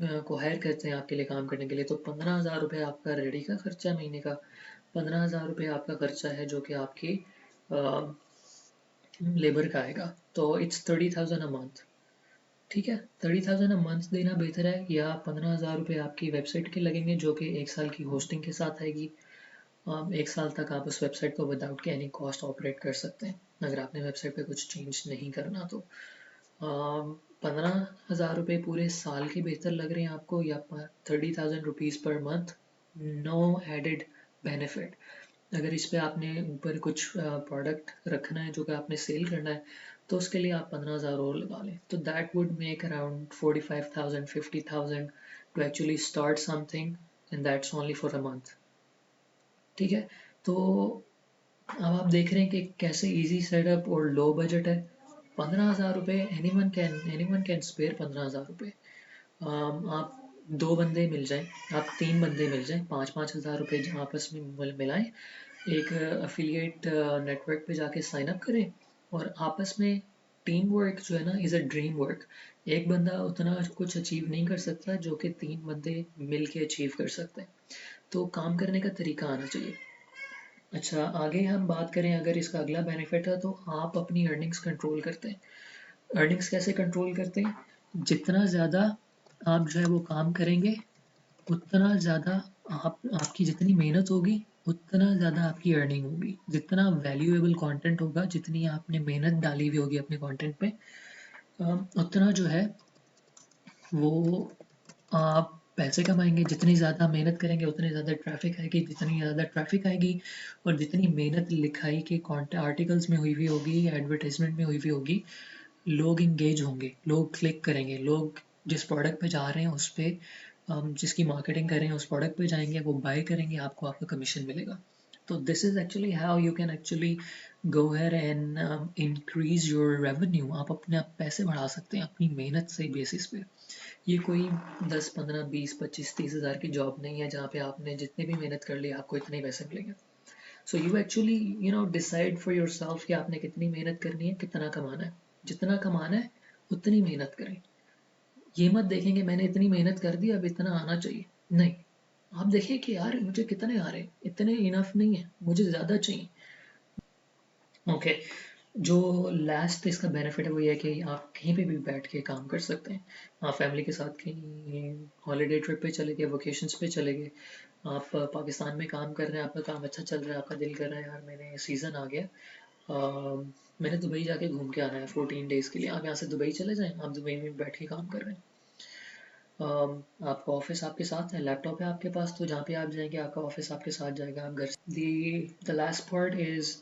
को हायर करते हैं आपके लिए काम करने के लिए, तो 15,000 रुपये आपका रेडी का खर्चा महीने का, 15,000 रुपये आपका खर्चा है जो कि आपकी लेबर का आएगा। तो इट्स 30,000 अ मंथ। ठीक है, 30,000 अ मंथ देना बेहतर है, या 15,000 रुपये आपकी वेबसाइट के लगेंगे जो कि 1 साल की होस्टिंग के साथ आएगी। 1 साल तक आप उस वेबसाइट को विदाउट के एनी कॉस्ट ऑपरेट कर सकते हैं अगर आपने वेबसाइट पे कुछ चेंज नहीं करना तो। 15,000 रुपये पूरे साल के बेहतर लग रहे हैं आपको, या 30,000 rupees per month, no added benefit. अगर इस पे आपने ऊपर कुछ प्रोडक्ट रखना है जो कि आपने सेल करना है, तो उसके लिए आप 15,000 और लगा लें, तो that would make around 45,000 50,000 to actually start something, and that's only for a month. ठीक है, तो अब आप देख रहे हैं कि कैसे इजी सेटअप और लो बजट है। 15,000 रुपये, एनी वन कैन स्पेयर 15,000 रुपये। आप 2 बंदे मिल जाएं, आप 3 बंदे मिल जाएं, 5-5 हज़ार रुपये जहाँ आपस में मिलाएं, एक अफिलिएट नेटवर्क पे जाके साइन अप करें, और आपस में टीम वर्क जो है ना इज़ अ ड्रीम वर्क। एक बंदा उतना कुछ अचीव नहीं कर सकता जो कि 3 बंदे मिल के अचीव कर सकते हैं। तो काम करने का तरीका आना चाहिए। अच्छा, आगे हम बात करें अगर इसका अगला बेनिफिट है, तो आप अपनी अर्निंग्स कंट्रोल करते हैं। अर्निंग्स कैसे कंट्रोल करते हैं? जितना ज़्यादा आप जो है वो काम करेंगे, उतना ज़्यादा आपकी जितनी मेहनत होगी उतना ज़्यादा आपकी अर्निंग होगी। जितना वैल्यूएबल कंटेंट होगा, जितनी आपने मेहनत डाली हुई होगी अपने कंटेंट पे, उतना जो है वो आप पैसे कमाएंगे। जितनी ज़्यादा मेहनत करेंगे उतनी ज़्यादा ट्रैफिक आएगी, जितनी ज़्यादा ट्रैफिक आएगी और जितनी मेहनत लिखाई के आर्टिकल्स में हुई हुई होगी, एडवर्टाइजमेंट में हुई हुई होगी, लोग इंगेज होंगे, लोग क्लिक करेंगे, लोग जिस प्रोडक्ट पे जा रहे हैं उस पे जिसकी मार्केटिंग कर रहे हैं उस प्रोडक्ट पे जाएंगे, वो बाय करेंगे, आपको आपका कमीशन मिलेगा। तो this is actually how you can actually go ahead and increase your revenue. आप अपने आप पैसे बढ़ा सकते हैं अपनी मेहनत से बेसिस पे। ये कोई 10 15 20 25 30 हज़ार की जॉब नहीं है जहाँ पे आपने जितनी भी मेहनत कर ली आपको इतने ही पैसे मिलेंगे। So you actually decide for your self कि आपने कितनी मेहनत करनी है, कितना कमाना है। जितना कमाना है उतनी मेहनत करें। ये मत देखें कि मैंने इतनी मेहनत कर दी अब इतना आना चाहिए, नहीं। आप देखिए कि यार मुझे कितने आ रहे हैं, इतने इनफ नहीं है, मुझे ज़्यादा चाहिए। ओके, जो लास्ट इसका बेनिफिट है वो ये है कि आप कहीं पे भी बैठ के काम कर सकते हैं। आप फैमिली के साथ कहीं हॉलीडे ट्रिप पे चले गए, वोकेशंस पे चले गए, आप पाकिस्तान में काम कर रहे हैं, आपका काम अच्छा चल रहा है, आपका दिल कर रहा है यार मैंने सीज़न आ गया, मैंने दुबई जाके घूम के आना है 14 डेज़ के लिए। आप यहाँ से दुबई चले जाएं, आप दुबई में बैठ के काम कर रहे हैं। आपका ऑफिस आपके साथ है, लैपटॉप है आपके पास, तो जहाँ पे आप जाएंगे आपका ऑफिस आपके साथ जाएगा, आप घर। द लास्ट पार्ट इज़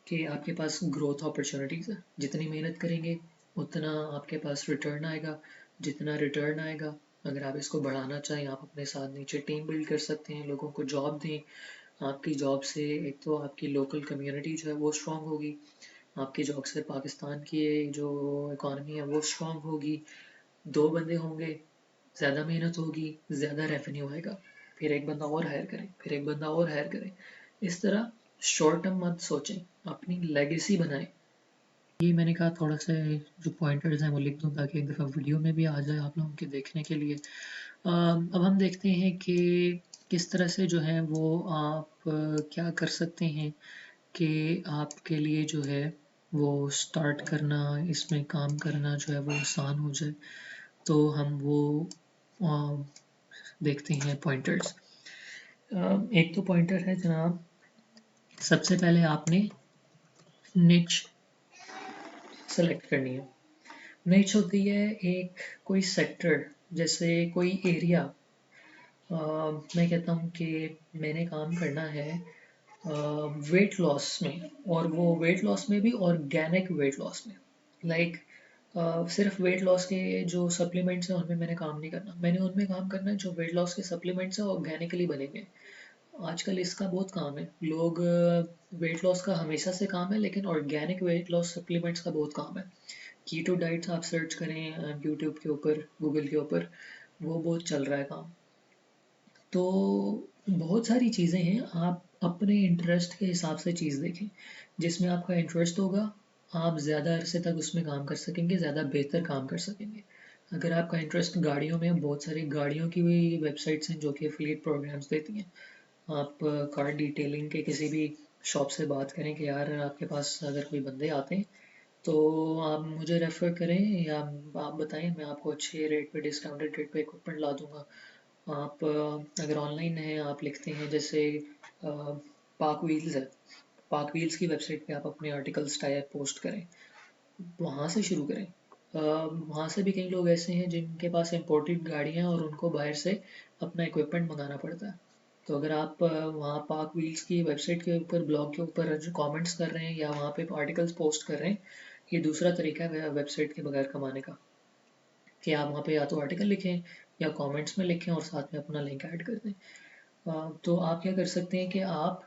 कि आपके पास ग्रोथ अपॉर्चुनिटीज़ है। जितनी मेहनत करेंगे उतना आपके पास रिटर्न आएगा। जितना रिटर्न आएगा, अगर आप इसको बढ़ाना चाहें, आप अपने साथ नीचे टीम बिल्ड कर सकते हैं, लोगों को जॉब दें। आपकी जॉब से एक तो आपकी लोकल कम्युनिटी जो है वो स्ट्रांग होगी, आपकी जॉब से पाकिस्तान की जो इकॉनमी है वो स्ट्रांग होगी। 2 बंदे होंगे, ज़्यादा मेहनत होगी, ज़्यादा रेवेन्यू आएगा, फिर एक बंदा और हायर करें, फिर एक बंदा और हायर करें। इस तरह शॉर्ट टर्म मत सोचें, अपनी लेगेसी बनाएं। ये मैंने कहा थोड़ा सा जो पॉइंटर्स हैं वो लिख दूँ ताकि एक दफ़ा वीडियो में भी आ जाए आप लोगों के देखने के लिए। अब हम देखते हैं कि किस तरह से जो है वो आप क्या कर सकते हैं कि आपके लिए जो है वो स्टार्ट करना, इसमें काम करना जो है वो आसान हो जाए। तो हम वो अ, देखते हैं पॉइंटर्स। एक तो पॉइंटर है जनाब, सबसे पहले आपने निच सेलेक्ट करनी है। निच होती है एक कोई सेक्टर, जैसे कोई एरिया। मैं कहता हूँ कि मैंने काम करना है वेट लॉस में, और वो वेट लॉस में भी ऑर्गेनिक वेट लॉस में। लाइक सिर्फ वेट लॉस के जो सप्लीमेंट्स हैं उनमें मैंने काम नहीं करना, मैंने उनमें काम करना है जो वेट लॉस के सप्लीमेंट्स हैं ऑर्गेनिकली बनेंगे। आजकल इसका बहुत काम है, लोग वेट लॉस का हमेशा से काम है, लेकिन ऑर्गेनिक वेट लॉस सप्लीमेंट्स का बहुत काम है। कीटो डाइट्स आप सर्च करें यूट्यूब के ऊपर, गूगल के ऊपर, वो बहुत चल रहा है काम। तो बहुत सारी चीज़ें हैं, आप अपने इंटरेस्ट के हिसाब से चीज़ देखें। जिसमें आपका इंटरेस्ट होगा आप ज़्यादा अरसे तक उसमें काम कर सकेंगे, ज़्यादा बेहतर काम कर सकेंगे। अगर आपका इंटरेस्ट गाड़ियों में, बहुत सारी गाड़ियों की भी वेबसाइट्स हैं जो कि एफिलिएट प्रोग्राम्स देती हैं। आप कार डिटेलिंग के किसी भी शॉप से बात करें कि यार आपके पास अगर कोई बंदे आते हैं तो आप मुझे रेफ़र करें, या आप बताएं, मैं आपको अच्छे रेट पे, डिस्काउंटेड रेट पे इक्विपमेंट ला दूंगा। आप अगर ऑनलाइन हैं, आप लिखते हैं जैसे पाक व्हील्स है, पाक व्हील्स की वेबसाइट पे आप अपने आर्टिकल्स टाइप पोस्ट करें, वहाँ से शुरू करें। वहाँ से भी कई लोग ऐसे हैं जिनके पास इम्पोर्टेड गाड़ियाँ हैं और उनको बाहर से अपना इक्विपमेंट मंगाना पड़ता है। तो अगर आप वहाँ पाक व्हील्स की वेबसाइट के ऊपर, ब्लॉग के ऊपर जो कमेंट्स कर रहे हैं या वहाँ पे आर्टिकल्स पोस्ट कर रहे हैं, ये दूसरा तरीका है वेबसाइट के बगैर कमाने का, कि आप वहाँ पे या तो आर्टिकल लिखें या कमेंट्स में लिखें और साथ में अपना लिंक ऐड कर दें। तो आप क्या कर सकते हैं कि आप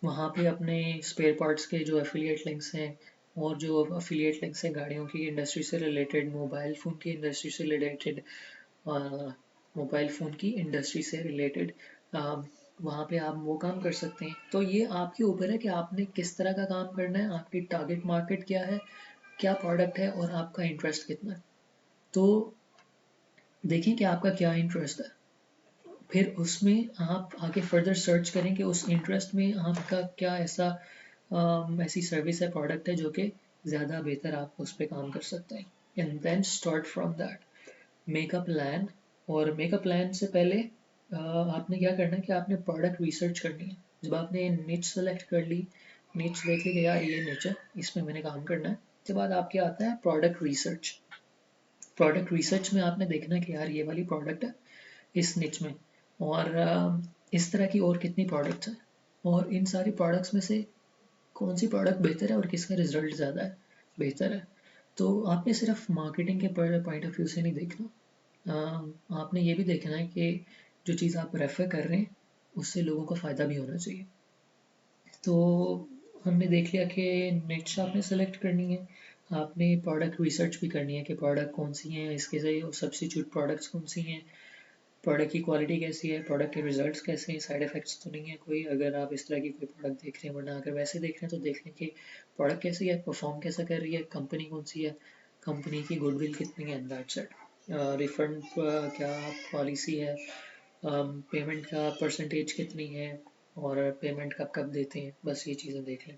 वहाँ पे अपने स्पेयर पार्ट्स के जो एफिलिएट लिंक्स हैं, और जो एफिलिएट लिंक्स हैं गाड़ियों की इंडस्ट्री से रिलेटेड, मोबाइल फ़ोन की इंडस्ट्री से रिलेटेड, वहाँ पे आप वो काम कर सकते हैं। तो ये आपके ऊपर है कि आपने किस तरह का काम करना है, आपकी टारगेट मार्केट क्या है, क्या प्रोडक्ट है और आपका इंटरेस्ट कितना है। तो देखें कि आपका क्या इंटरेस्ट है, फिर उसमें आप आगे फर्दर सर्च करें कि उस इंटरेस्ट में आपका क्या ऐसा ऐसी सर्विस है, प्रोडक्ट है जो कि ज़्यादा बेहतर आप उस पर काम कर सकते हैं। And then start from that, make a plan. और मेक अ प्लान से पहले आपने क्या करना है कि आपने प्रोडक्ट रिसर्च करनी है। जब आपने निच सेलेक्ट कर ली, निच देख ली कि यार ये निच है, इसमें मैंने काम करना है, उसके बाद आपके आता है प्रोडक्ट रिसर्च। प्रोडक्ट रिसर्च में आपने देखना है कि यार ये वाली प्रोडक्ट है इस निच में, और इस तरह की और कितनी प्रोडक्ट्स हैं, और इन सारी प्रोडक्ट्स में से कौन सी प्रोडक्ट बेहतर है और किसका रिजल्ट ज़्यादा है, बेहतर है। तो आपने सिर्फ मार्केटिंग के पॉइंट ऑफ व्यू से नहीं देखना, आपने ये भी देखना है कि जो चीज़ आप रेफ़र कर रहे हैं उससे लोगों को फ़ायदा भी होना चाहिए। तो हमने देख लिया कि निच आपने सेलेक्ट करनी है, आपने प्रोडक्ट रिसर्च भी करनी है कि प्रोडक्ट कौन सी हैं, इसके सही सब्स्टिट्यूट प्रोडक्ट्स कौन सी हैं, प्रोडक्ट की क्वालिटी कैसी है, प्रोडक्ट के रिजल्ट्स कैसे हैं, साइड इफेक्ट्स तो नहीं है कोई, अगर आप इस तरह की कोई प्रोडक्ट देख रहे हैं। वरना अगर वैसे देख रहे हैं तो देख लें कि प्रोडक्ट कैसी है, परफॉर्म कैसा कर रही है, कंपनी कौन सी है, कंपनी की गुडविल कितनी है, एंड दैट्स इट। रिफंड क्या पॉलिसी है, पेमेंट का परसेंटेज कितनी है, और पेमेंट कब कब देते हैं, बस ये चीज़ें देख लें।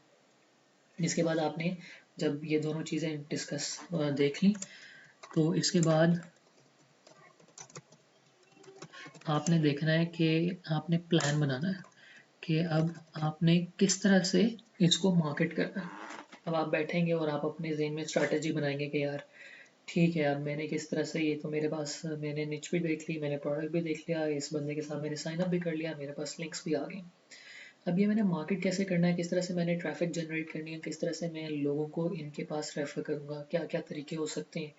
इसके बाद आपने जब ये दोनों चीज़ें डिस्कस देख ली, तो इसके बाद आपने देखना है कि आपने प्लान बनाना है कि अब आपने किस तरह से इसको मार्केट करना है। अब आप बैठेंगे और आप अपने ज़हन में स्ट्रैटेजी बनाएंगे कि यार ठीक है, अब मैंने किस तरह से, ये तो मेरे पास, मैंने निच भी देख ली, मैंने प्रोडक्ट भी देख लिया, इस बंदे के साथ मैंने साइन अप भी कर लिया, मेरे पास लिंक्स भी आ गए। अब ये मैंने मार्केट कैसे करना है, किस तरह से मैंने ट्रैफिक जनरेट करनी है, किस तरह से मैं लोगों को इनके पास रेफर करूँगा, क्या क्या तरीके हो सकते हैं,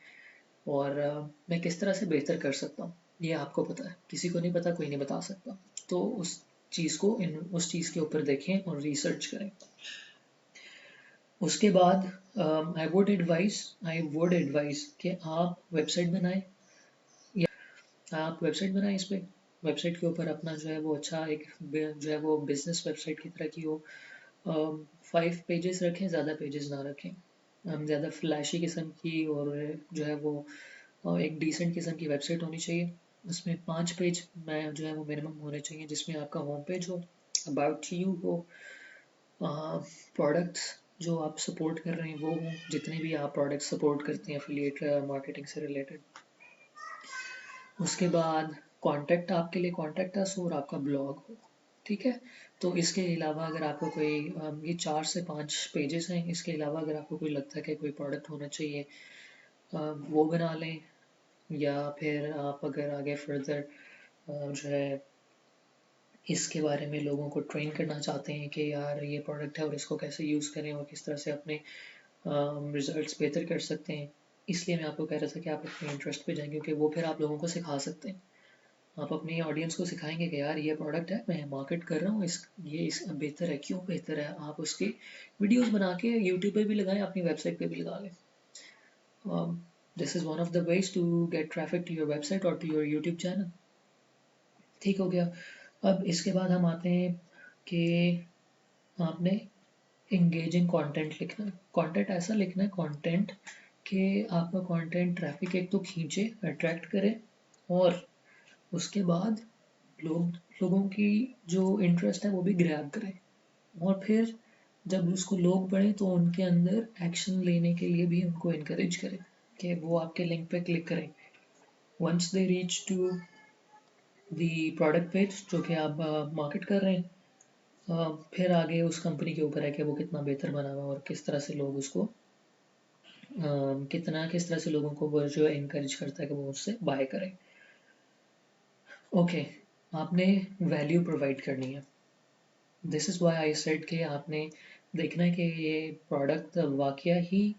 और मैं किस तरह से बेहतर कर सकता हूँ, ये आपको पता है, किसी को नहीं पता, कोई नहीं बता सकता। तो उस चीज़ के ऊपर देखें और रिसर्च करें। उसके बाद आई वुड एडवाइस कि आप वेबसाइट बनाएं, या आप वेबसाइट बनाएं इस पे, वेबसाइट के ऊपर अपना जो है वो अच्छा एक जो है वो बिजनेस वेबसाइट की तरह की हो। 5 पेजेस रखें, ज़्यादा पेजेस ना रखें, ज़्यादा फ्लैशी किस्म की, और जो है वो एक डिसेंट किस्म की वेबसाइट होनी चाहिए। उसमें 5 पेज में जो है वो मिनिमम होने चाहिए, जिसमें आपका होम पेज हो, अबाउट यू हो, प्रोडक्ट्स जो आप सपोर्ट कर रहे हैं वो हों, जितने भी आप प्रोडक्ट सपोर्ट करते हैं एफिलिएट मार्केटिंग से रिलेटेड। उसके बाद कॉन्टैक्ट, आपके लिए कॉन्टैक्ट अस हो और आपका ब्लॉग हो, ठीक है। तो इसके अलावा अगर आपको कोई ये 4 से 5 पेजेस हैं, इसके अलावा अगर आपको कोई लगता है कि कोई प्रोडक्ट होना चाहिए वो बना लें, या फिर आप अगर आगे फर्दर जो है इसके बारे में लोगों को ट्रेन करना चाहते हैं कि यार ये प्रोडक्ट है और इसको कैसे यूज़ करें और किस तरह से अपने रिजल्ट्स बेहतर कर सकते हैं, इसलिए मैं आपको कह रहा था कि आप अपने इंटरेस्ट पे जाएं, क्योंकि वो फिर आप लोगों को सिखा सकते हैं। आप अपनी ऑडियंस को सिखाएंगे कि यार ये प्रोडक्ट है, मैं मार्केट कर रहा हूँ, इस बेहतर है, क्यों बेहतर है, आप उसकी वीडियोस बना के यूट्यूब पे भी लगाएं, अपनी वेबसाइट पे भी लगा लें। This is one of the ways to get traffic to your website और टू योर यूट्यूब चैनल। ठीक हो गया। अब इसके बाद हम आते हैं कि आपने इंगेजिंग कंटेंट लिखना है। कंटेंट ऐसा लिखना है, कंटेंट कि आपका कंटेंट ट्रैफिक एक तो खींचे, अट्रैक्ट करे, और उसके बाद लोगों की जो इंटरेस्ट है वो भी ग्रैब करें, और फिर जब उसको लोग पढ़ें तो उनके अंदर एक्शन लेने के लिए भी उनको इनकरेज करें कि वो आपके लिंक पे क्लिक करें। Once they reach to the product page जो कि आप मार्केट कर रहे हैं, फिर आगे उस कंपनी के ऊपर है कि वो कितना बेहतर बना हुआ है और किस तरह से लोग उसको किस तरह से लोगों को वो जो इनकरेज करता है कि वो उससे बाय करें। ओके, आपने वैल्यू प्रोवाइड करनी है। This is why I said कि आपने देखना है कि ये प्रोडक्ट वाकया ही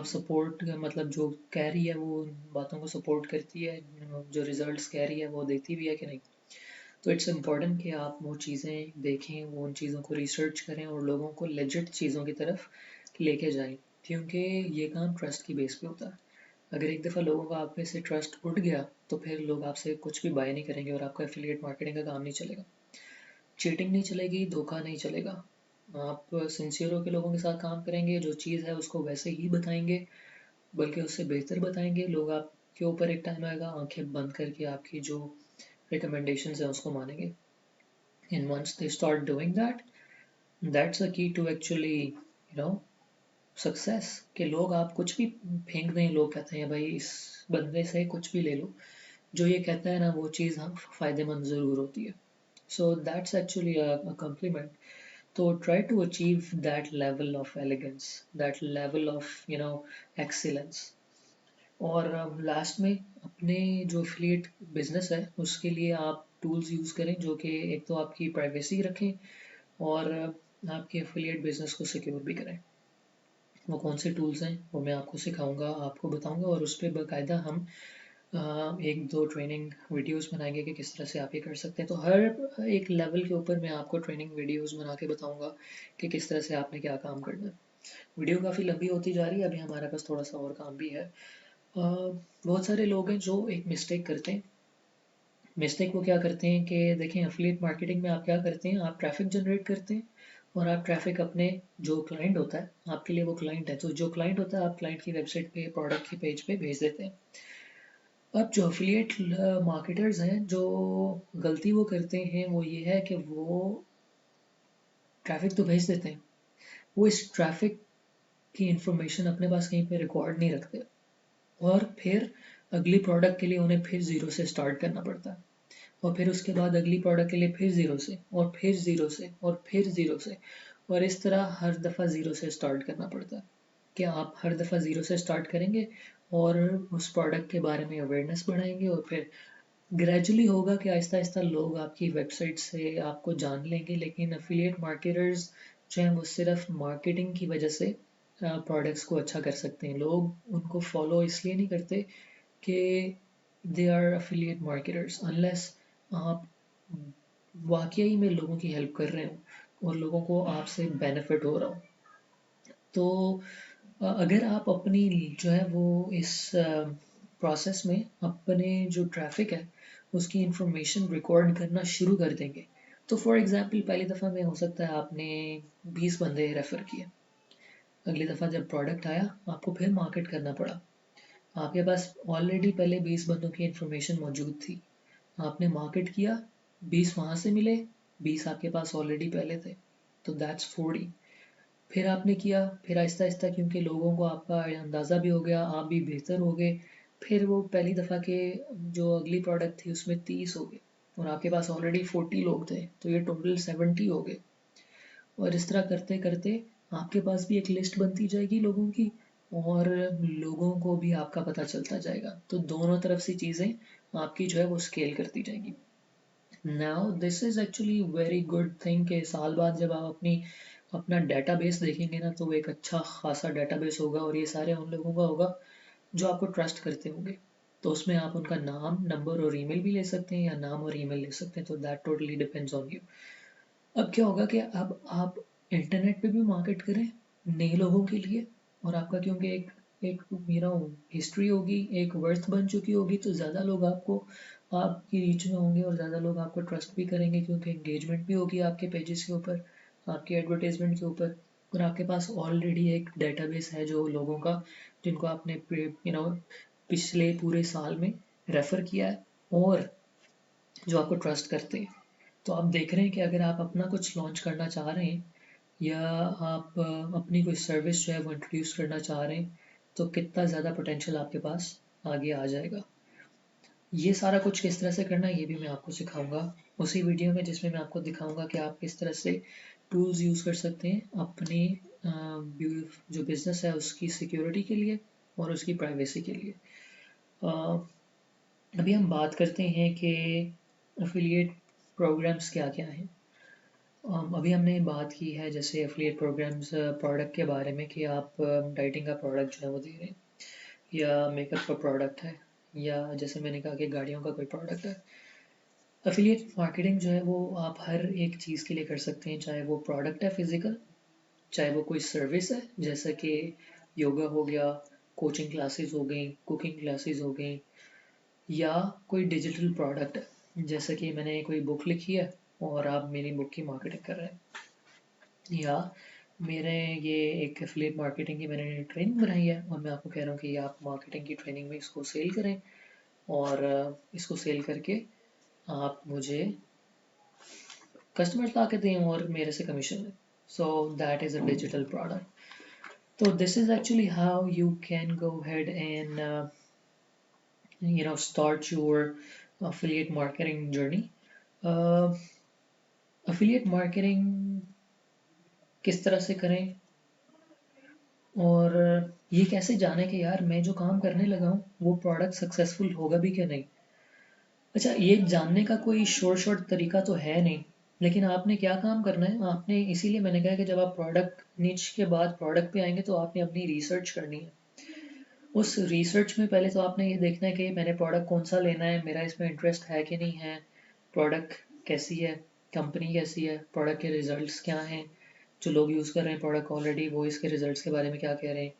सपोर्ट मतलब जो कह रही है वो बातों को सपोर्ट करती है, जो रिजल्ट्स कह रही है वो देती भी है कि नहीं। तो इट्स इम्पॉर्टेंट कि आप वो चीज़ें देखें, वो उन चीज़ों को रिसर्च करें और लोगों को लेजिट चीज़ों की तरफ लेके जाएं, क्योंकि ये काम ट्रस्ट की बेस पे होता है। अगर एक दफ़ा लोगों का आप पे से ट्रस्ट उठ गया तो फिर लोग आपसे कुछ भी बाय नहीं करेंगे और आपका एफिलिएट मार्केटिंग का काम नहीं चलेगा, चीटिंग नहीं चलेगी, धोखा नहीं चलेगा। आप सिंसियर होकर लोगों के साथ काम करेंगे, जो चीज़ है उसको वैसे ही बताएंगे, बल्कि उससे बेहतर बताएंगे। लोग आपके ऊपर एक टाइम आएगा आंखें बंद करके आपकी जो रिकमेंडेशंस है उसको मानेंगे। And once they start doing that, that's the key to actually, you know, success. कि लोग आप कुछ भी फेंक दें, लोग कहते हैं भाई इस बंदे से कुछ भी ले लो, जो ये कहता है ना वो चीज़ हम फ़ायदेमंद ज़रूर होती है। So that's actually a compliment. तो try to achieve that level of elegance, that level of excellence. और लास्ट में अपने जो एफिलिएट बिजनेस है उसके लिए आप टूल्स यूज़ करें जो कि एक तो आपकी प्राइवेसी रखें और आपके एफिलिएट बिजनेस को सिक्योर भी करें। वो कौन से टूल्स हैं वो मैं आपको सिखाऊंगा, आपको बताऊंगा, और उस पर बाकायदा हम 1-2 ट्रेनिंग वीडियोस बनाएंगे कि किस तरह से आप ये कर सकते हैं। तो हर एक लेवल के ऊपर मैं आपको ट्रेनिंग वीडियोस बना के बताऊंगा कि किस तरह से आपने क्या काम करना है। वीडियो काफ़ी लंबी होती जा रही है, अभी हमारे पास थोड़ा सा और काम भी है। बहुत सारे लोग हैं जो एक मिस्टेक करते हैं। मिस्टेक वो क्या करते हैं कि देखें, एफिलिएट मार्केटिंग में आप क्या करते हैं, आप ट्रैफिक जनरेट करते हैं और आप ट्रैफिक अपने जो क्लाइंट होता है, आपके लिए वो क्लाइंट है, तो जो क्लाइंट होता है आप क्लाइंट की वेबसाइट पे, प्रोडक्ट की पेज पे भेज देते हैं। अब जो एफिलिएट मार्केटर्स हैं, जो गलती वो करते हैं वो ये है कि वो ट्रैफिक तो भेज देते हैं, वो इस ट्रैफिक की इंफॉर्मेशन अपने पास कहीं पे रिकॉर्ड नहीं रखते, और फिर अगली प्रोडक्ट के लिए उन्हें फिर ज़ीरो से स्टार्ट करना पड़ता है, और फिर उसके बाद अगली प्रोडक्ट के लिए फिर ज़ीरो से, और फिर ज़ीरो से, और फिर ज़ीरो से, और इस तरह हर दफ़ा ज़ीरो से स्टार्ट करना पड़ता है। कि आप हर दफ़ा ज़ीरो से स्टार्ट करेंगे और उस प्रोडक्ट के बारे में अवेयरनेस बढ़ाएंगे, और फिर ग्रेजुअली होगा कि आहिस्ता आहिस्ता लोग आपकी वेबसाइट से आपको जान लेंगे। लेकिन एफिलिएट मार्केटर्स जो हैं वो सिर्फ मार्केटिंग की वजह से प्रोडक्ट्स को अच्छा कर सकते हैं। लोग उनको फॉलो इसलिए नहीं करते कि they are affiliate marketers, unless आप वाकई में लोगों की हेल्प कर रहे हो और लोगों को आपसे बेनिफिट हो रहा हो। तो अगर आप अपनी जो है वो इस प्रोसेस में अपने जो ट्रैफिक है उसकी इंफॉर्मेशन रिकॉर्ड करना शुरू कर देंगे, तो फॉर एग्जांपल पहली दफ़ा में हो सकता है आपने 20 बंदे रेफ़र किए, अगली दफ़ा जब प्रोडक्ट आया आपको फिर मार्केट करना पड़ा, आपके पास ऑलरेडी पहले 20 बंदों की इंफॉर्मेशन मौजूद थी, आपने मार्केट किया, 20 वहाँ से मिले, 20 आपके पास ऑलरेडी पहले थे, तो दैट्स 40। फिर आपने किया, फिर आहिस्ता आहिस्ता क्योंकि लोगों को आपका अंदाज़ा भी हो गया, आप भी बेहतर हो गए, फिर वो पहली दफ़ा के जो अगली प्रोडक्ट थी उसमें 30 हो गए, और आपके पास ऑलरेडी 40 लोग थे, तो ये टोटल 70 हो गए। और इस तरह करते करते आपके पास भी एक लिस्ट बनती जाएगी लोगों की, और लोगों को भी आपका पता चलता जाएगा, तो दोनों तरफ से चीज़ें आपकी जो है वो स्केल करती जाएगी। Now this is actually very good thing कि साल बाद जब आप अपना डेटाबेस देखेंगे ना, तो वो एक अच्छा खासा डेटाबेस होगा, और ये सारे उन लोगों का होगा जो आपको ट्रस्ट करते होंगे। तो उसमें आप उनका नाम, नंबर और ईमेल भी ले सकते हैं, या नाम और ईमेल ले सकते हैं, तो that totally depends on you. अब क्या होगा कि अब आप इंटरनेट पे भी मार्केट करें नए लोगों के लिए, और आपका क्योंकि एक एक मेरा हिस्ट्री होगी, एक वर्थ बन चुकी होगी, तो ज़्यादा लोग आपको आपकी रीच में होंगे, और ज़्यादा लोग आपको ट्रस्ट भी करेंगे, क्योंकि एंगेजमेंट भी होगी आपके पेजेस के ऊपर, आपके एडवर्टाइजमेंट के ऊपर, और आपके पास ऑलरेडी एक डेटाबेस है जो लोगों का, जिनको आपने पिछले पूरे साल में रेफ़र किया है, और जो आपको ट्रस्ट करते हैं। तो आप देख रहे हैं कि अगर आप अपना कुछ लॉन्च करना चाह रहे हैं, या आप अपनी कोई सर्विस जो है वो इंट्रोड्यूस करना चाह रहे हैं, तो कितना ज़्यादा पोटेंशियल आपके पास आगे आ जाएगा। ये सारा कुछ किस तरह से करना है ये भी मैं आपको सिखाऊंगा उसी वीडियो में, जिसमें मैं आपको दिखाऊंगा कि आप किस तरह से टूल्स यूज़ कर सकते हैं अपने जो बिज़नेस है उसकी सिक्योरिटी के लिए और उसकी प्राइवेसी के लिए। अ, अभी हम बात करते हैं कि एफिलिएट प्रोग्राम्स क्या क्या हैं। अभी हमने बात की है जैसे एफिलिएट प्रोग्राम्स प्रोडक्ट के बारे में, कि आप डाइटिंग का प्रोडक्ट जो है वो दे रहे हैं, या मेकअप का प्रोडक्ट है, या जैसे मैंने कहा कि गाड़ियों का कोई प्रोडक्ट है। एफिलिएट मार्केटिंग जो है वो आप हर एक चीज़ के लिए कर सकते हैं, चाहे वो प्रोडक्ट है फिजिकल, चाहे वो कोई सर्विस है जैसे कि योगा हो गया, कोचिंग क्लासेस हो गई, कुकिंग क्लासेस हो गई, या कोई डिजिटल प्रोडक्ट है जैसे कि मैंने कोई बुक लिखी है और आप मेरी बुक की मार्केटिंग कर रहे हैं, या मेरे ये एक एफिलिएट मार्केटिंग की मैंने ट्रेनिंग बनाई है, और मैं आपको कह रहा हूँ कि आप मार्केटिंग की ट्रेनिंग में इसको सेल करें, और इसको सेल करके आप मुझे कस्टमर्स ला के दें और मेरे से कमीशन लें। So that is a digital product. तो this is actually how you can go ahead and start your affiliate marketing journey. uh, affiliate marketing किस तरह से करें, और ये कैसे जाने कि यार मैं जो काम करने लगा हूँ वो प्रोडक्ट सक्सेसफुल होगा भी क्या नहीं। अच्छा, ये जानने का कोई शॉर्ट तरीका तो है नहीं, लेकिन आपने क्या काम करना है, आपने इसीलिए मैंने कहा कि जब आप प्रोडक्ट निच के बाद प्रोडक्ट पे आएंगे तो आपने अपनी रिसर्च करनी है। उस रिसर्च में पहले तो आपने ये देखना है कि मैंने प्रोडक्ट कौन सा लेना है, मेरा इसमें इंटरेस्ट है कि नहीं है, प्रोडक्ट कैसी है, कंपनी कैसी है, प्रोडक्ट के रिजल्ट्स क्या हैं, जो लोग यूज़ कर रहे हैं प्रोडक्ट ऑलरेडी वो इसके रिजल्ट्स के बारे में क्या कह रहे हैं।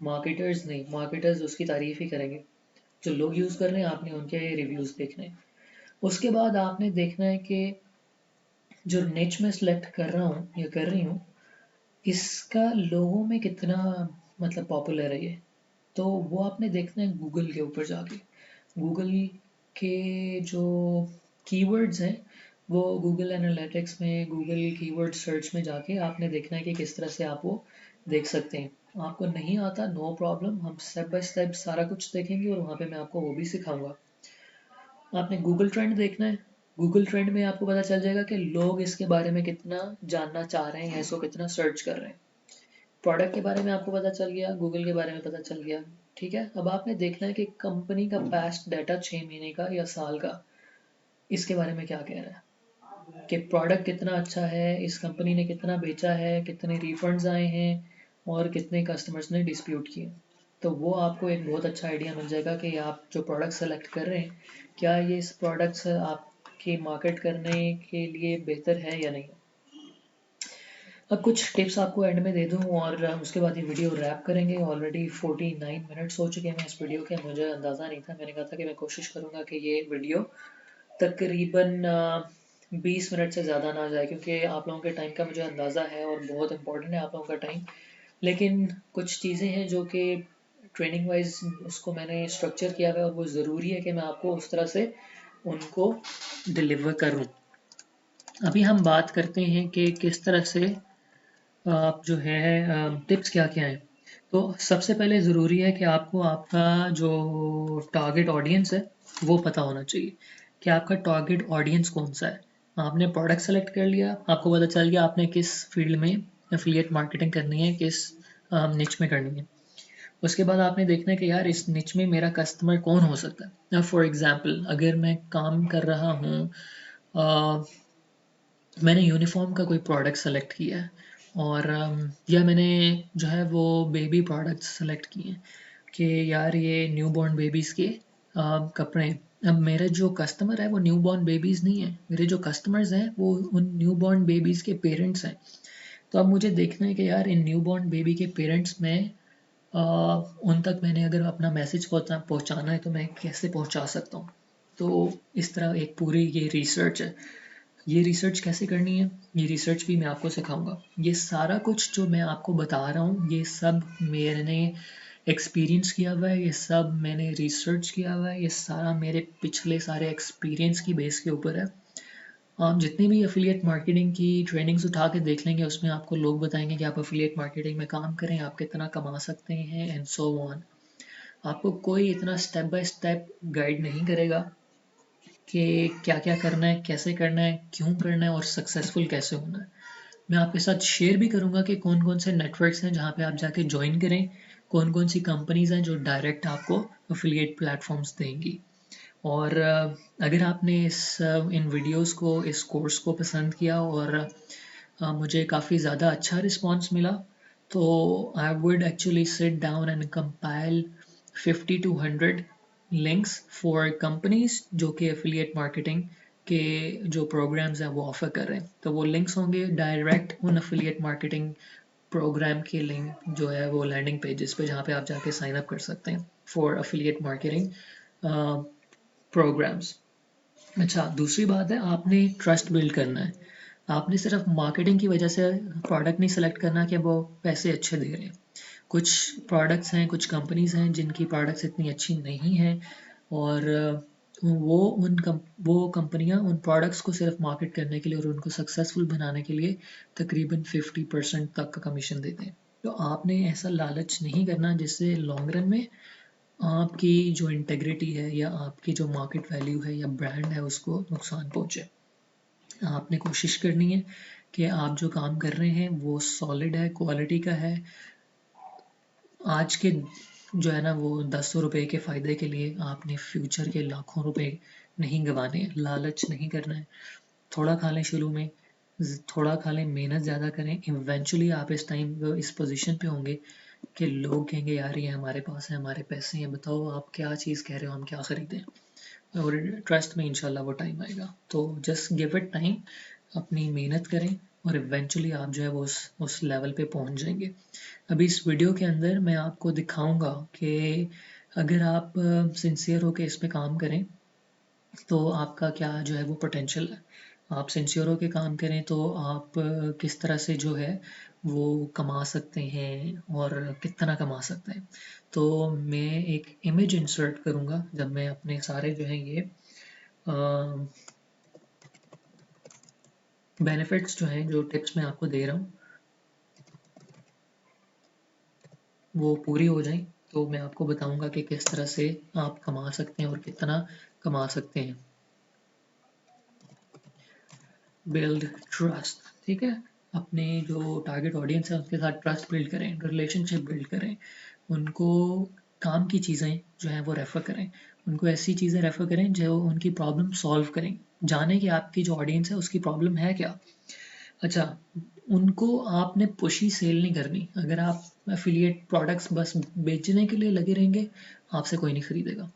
मार्केटर्स नहीं, मार्केटर्स उसकी तारीफ़ ही करेंगे, जो लोग यूज़ कर रहे हैं आपने उनके रिव्यूज़ देखने हैं। उसके बाद आपने देखना है कि जो निच मैं सिलेक्ट कर रहा हूँ या कर रही हूँ, इसका लोगों में कितना मतलब पॉपुलर है ये, तो वो आपने देखना है गूगल के ऊपर जाके। गूगल के जो कीवर्ड्स हैं वो गूगल एनालिटिक्स में, गूगल कीवर्ड सर्च में जाके आपने देखना है कि किस तरह से आप वो देख सकते हैं। आपको नहीं आता, नो प्रॉब्लम, हम स्टेप बाय स्टेप सारा कुछ देखेंगे, और वहाँ पे मैं आपको वो भी सिखाऊंगा। आपने गूगल ट्रेंड देखना है। गूगल ट्रेंड में आपको पता चल जाएगा कि लोग इसके बारे में कितना जानना चाह रहे हैं, इसको कितना सर्च कर रहे हैं। प्रोडक्ट के बारे में आपको पता चल गया, गूगल के बारे में पता चल गया, ठीक है। अब आपने देखना है कि कंपनी का पास्ट डाटा 6 महीने का या साल का इसके बारे में क्या कह रहा है, कि प्रोडक्ट कितना अच्छा है, इस कंपनी ने कितना बेचा है, कितने रिफंड्स आए हैं, और कितने कस्टमर्स ने डिस्प्यूट किए। तो वो आपको एक बहुत अच्छा आइडिया मिल जाएगा कि आप जो प्रोडक्ट सेलेक्ट कर रहे हैं, क्या ये इस प्रोडक्ट्स आपके मार्केट करने के लिए बेहतर है या नहीं। अब कुछ टिप्स आपको एंड में दे दूं, और उसके बाद ये वीडियो रैप करेंगे। ऑलरेडी 49 मिनट्स हो चुके हैं इस वीडियो के, मुझे अंदाज़ा नहीं था, मैंने कहा था कि मैं कोशिश करूँगा कि ये वीडियो तकरीबन 20 मिनट से ज़्यादा ना जाए, क्योंकि आप लोगों के टाइम का मुझे अंदाज़ा है और बहुत इंपॉर्टेंट है आप लोगों का टाइम। लेकिन कुछ चीज़ें हैं जो कि ट्रेनिंग वाइज उसको मैंने स्ट्रक्चर किया हुआ है, और वो ज़रूरी है कि मैं आपको उस तरह से उनको डिलीवर करूँ। अभी हम बात करते हैं कि किस तरह से आप जो है टिप्स क्या क्या हैं। तो सबसे पहले ज़रूरी है कि आपको आपका जो टारगेट ऑडियंस है वो पता होना चाहिए कि आपका टारगेट ऑडियंस कौन सा है। आपने प्रोडक्ट सेलेक्ट कर लिया, आपको पता चल गया आपने किस फील्ड में एफिलिएट मार्केटिंग करनी है, किस निच में करनी है। उसके बाद आपने देखना है कि यार इस निच में मेरा कस्टमर कौन हो सकता है। फॉर एग्जांपल अगर मैं काम कर रहा हूँ, मैंने यूनिफॉर्म का कोई प्रोडक्ट सेलेक्ट किया है और या मैंने जो है वो बेबी प्रोडक्ट्स सेलेक्ट किए हैं कि यार ये न्यू बॉर्न बेबीज़ के कपड़े हैं। अब मेरे जो कस्टमर है वो न्यू बॉर्न बेबीज़ नहीं है, मेरे जो कस्टमर्स हैं वो उन न्यू बॉर्न बेबीज़ के पेरेंट्स हैं। तो अब मुझे देखना है कि यार इन न्यू बॉर्न बेबी के पेरेंट्स में उन तक मैंने अगर अपना मैसेज पहुंचाना है तो मैं कैसे पहुंचा सकता हूँ। तो इस तरह एक पूरी ये रिसर्च है। ये रिसर्च कैसे करनी है, ये रिसर्च भी मैं आपको सिखाऊंगा। ये सारा कुछ जो मैं आपको बता रहा हूँ ये सब मैंने एक्सपीरियंस किया हुआ है, ये सब मैंने रिसर्च किया हुआ है, ये सारा मेरे पिछले सारे एक्सपीरियंस की बेस के ऊपर है। आप जितनी भी एफिलिएट मार्केटिंग की ट्रेनिंग्स उठा के देख लेंगे उसमें आपको लोग बताएंगे कि आप एफिलिएट मार्केटिंग में काम करें, आप कितना कमा सकते हैं एंड सो ऑन। आपको कोई इतना स्टेप बाय स्टेप गाइड नहीं करेगा कि क्या क्या करना है, कैसे करना है, क्यों करना है और सक्सेसफुल कैसे होना है। मैं आपके साथ शेयर भी करूंगा कि कौन कौन से नेटवर्क्स हैं जहाँ पे आप जाके ज्वाइन करें, कौन कौन सी कंपनीज हैं जो डायरेक्ट आपको एफिलिएट प्लेटफॉर्म्स देंगी। और अगर आपने इन वीडियोस को, इस कोर्स को पसंद किया और मुझे काफ़ी ज़्यादा अच्छा रिस्पांस मिला, तो I would actually sit down and compile 50 to 100 links for companies जो कि एफिलिएट मार्केटिंग के जो प्रोग्राम्स हैं वो ऑफर कर रहे हैं। तो वो लिंक्स होंगे डायरेक्ट उन एफिलिएट मार्केटिंग प्रोग्राम की लिंक जो है वो लैंडिंग पेजेस पे जहाँ पे आप जाके साइन अप कर सकते हैं फॉर एफिलिएट मार्केटिंग प्रोग्राम्स। अच्छा, दूसरी बात है आपने ट्रस्ट बिल्ड करना है। आपने सिर्फ मार्केटिंग की वजह से प्रोडक्ट नहीं सेलेक्ट करना कि वो पैसे अच्छे दे रहे हैं। कुछ प्रोडक्ट्स हैं, कुछ कंपनीज हैं जिनकी प्रोडक्ट्स इतनी अच्छी नहीं हैं और वो कंपनियां उन प्रोडक्ट्स को सिर्फ मार्केट करने के लिए और उनको सक्सेसफुल बनाने के लिए तकरीबन 50% तक का कमीशन देते हैं। तो आपने ऐसा लालच नहीं करना जिससे लॉन्ग रन में आपकी जो इंटेग्रिटी है या आपकी जो मार्केट वैल्यू है या ब्रांड है उसको नुकसान पहुंचे। आपने कोशिश करनी है कि आप जो काम कर रहे हैं वो सॉलिड है, क्वालिटी का है। आज के जो है ना वो 10 रुपए के फायदे के लिए आपने फ्यूचर के लाखों रुपए नहीं गंवाने, लालच नहीं करना है। थोड़ा खा लें शुरू में, थोड़ा खा लें, मेहनत ज़्यादा करें, इवेंचुअली आप इस टाइम इस पोजीशन पे होंगे कि लोग कहेंगे यार ये हमारे पास है, हमारे पैसे हैं, बताओ आप क्या चीज़ कह रहे हो, हम क्या खरीदें। और ट्रस्ट में इंशाल्लाह वो टाइम आएगा। तो जस्ट गिव इट टाइम, अपनी मेहनत करें और इवेंचुअली आप जो है वो उस लेवल पे पहुंच जाएंगे। अभी इस वीडियो के अंदर मैं आपको दिखाऊंगा कि अगर आप सिंसियर होकर इस पे काम करें तो आपका क्या जो है वो पोटेंशियल है। आप सिंसियर होकर काम करें तो आप किस तरह से जो है वो कमा सकते हैं और कितना कमा सकते हैं। तो मैं एक इमेज इंसर्ट करूंगा जब मैं अपने सारे जो है ये बेनिफिट्स जो हैं, जो टिप्स मैं आपको दे रहा हूँ वो पूरी हो जाए तो मैं आपको बताऊंगा कि किस तरह से आप कमा सकते हैं और कितना कमा सकते हैं। बिल्ड ट्रस्ट, ठीक है। अपने जो टारगेट ऑडियंस है उसके साथ ट्रस्ट बिल्ड करें, रिलेशनशिप बिल्ड करें, उनको काम की चीज़ें जो हैं वो रेफ़र करें, उनको ऐसी चीज़ें रेफ़र करें जो उनकी प्रॉब्लम सॉल्व करें। जाने कि आपकी जो ऑडियंस है उसकी प्रॉब्लम है क्या। अच्छा, उनको आपने पुशी सेल नहीं करनी। अगर आप एफिलिएट प्रोडक्ट्स बस बेचने के लिए लगे रहेंगे, आपसे कोई नहीं खरीदेगा।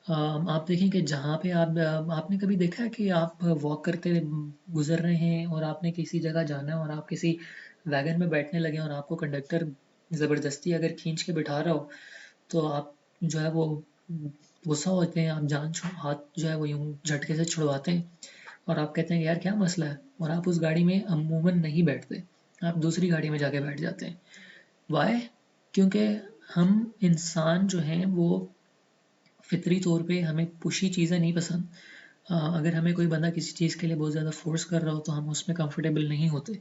आप देखें कि जहाँ पे आपने कभी देखा है कि आप वॉक करते गुजर रहे हैं और आपने किसी जगह जाना है और आप किसी वैगन में बैठने लगे और आपको कंडक्टर ज़बरदस्ती अगर खींच के बिठा रहा हो तो आप जो है वो गुस्सा होते हैं, आप हाथ जो है वो यूं झटके से छुड़वाते हैं और आप कहते हैं यार क्या मसला है, और आप उस गाड़ी में अमूमन नहीं बैठते, आप दूसरी गाड़ी में जाके बैठ जाते हैं। वाई? क्योंकि हम इंसान जो हैं वो फितरी तौर पे हमें पुशी चीज़ें नहीं पसंद। अगर हमें कोई बंदा किसी चीज़ के लिए बहुत ज़्यादा फोर्स कर रहा हो तो हम उसमें कंफर्टेबल नहीं होते।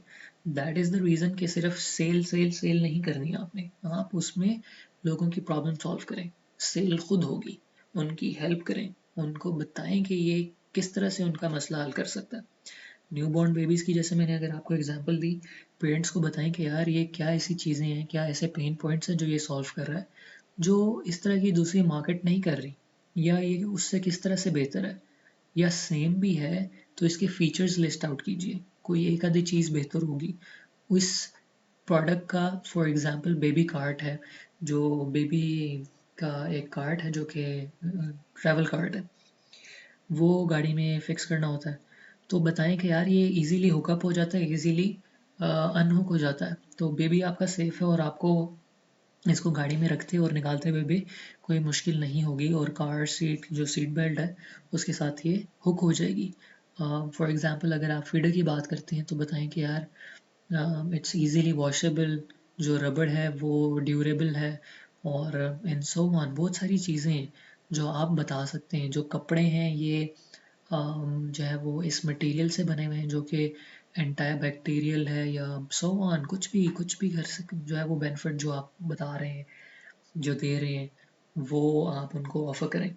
दैट इज़ द रीज़न कि सिर्फ सेल सेल सेल नहीं करनी है आपने, आप उसमें लोगों की प्रॉब्लम सॉल्व करें। सेल खुद होगी, उनकी हेल्प करें, उनको बताएं कि ये किस तरह से उनका मसला हल कर सकता है। न्यूबॉर्न बेबीज़ की जैसे मैंने अगर आपको एग्जांपल दी, पेरेंट्स को बताएं कि यार ये क्या ऐसी चीज़ें हैं, क्या ऐसे पेन पॉइंट्स हैं जो ये सॉल्व कर रहा है, जो इस तरह की दूसरी मार्केट नहीं कर रही, या ये उससे किस तरह से बेहतर है, या सेम भी है तो इसके फीचर्स लिस्ट आउट कीजिए, कोई एक आधी चीज़ बेहतर होगी उस प्रोडक्ट का। फॉर एग्जांपल बेबी कार्ट है, जो बेबी का एक कार्ट है जो कि ट्रैवल कार्ट है, वो गाड़ी में फिक्स करना होता है। तो बताएं कि यार ये इजीली हुकअप हो जाता है, इजीली अनहुक हो जाता है, तो बेबी आपका सेफ है और आपको इसको गाड़ी में रखते और निकालते हुए भी कोई मुश्किल नहीं होगी, और कार सीट जो सीट बेल्ट है उसके साथ ये हुक हो जाएगी। फॉर एग्जांपल अगर आप फीडर की बात करते हैं तो बताएं कि यार इट्स इजीली वॉशेबल, जो रबड़ है वो ड्यूरेबल है, और इन सो ऑन बहुत सारी चीज़ें हैं जो आप बता सकते हैं। जो कपड़े हैं ये जो है वो इस मटेरियल से बने हुए हैं जो कि एंटाई बैक्टीरियल है, या सो ऑन कुछ भी कर सक जो है वो बेनिफिट जो आप बता रहे हैं, जो दे रहे हैं, वो आप उनको ऑफर करें।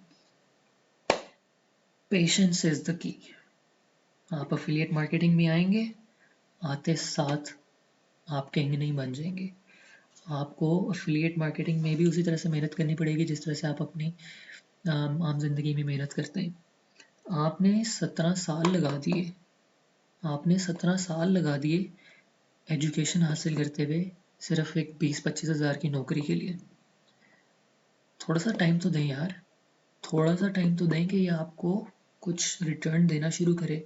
Patience is the key. आप अफिलिएट मार्केटिंग में आएंगे, आते साथ आप किंग नहीं बन जाएंगे। आपको अफिलिएट मार्केटिंग में भी उसी तरह से मेहनत करनी पड़ेगी जिस तरह से आप अपनी आम जिंदगी में मेहनत करते हैं। आपने 17 साल लगा दिए, आपने 17 साल लगा दिए एजुकेशन हासिल करते हुए सिर्फ एक 20-25 हज़ार की नौकरी के लिए। थोड़ा सा टाइम तो दें यार, थोड़ा सा टाइम तो दें कि ये आपको कुछ रिटर्न देना शुरू करे।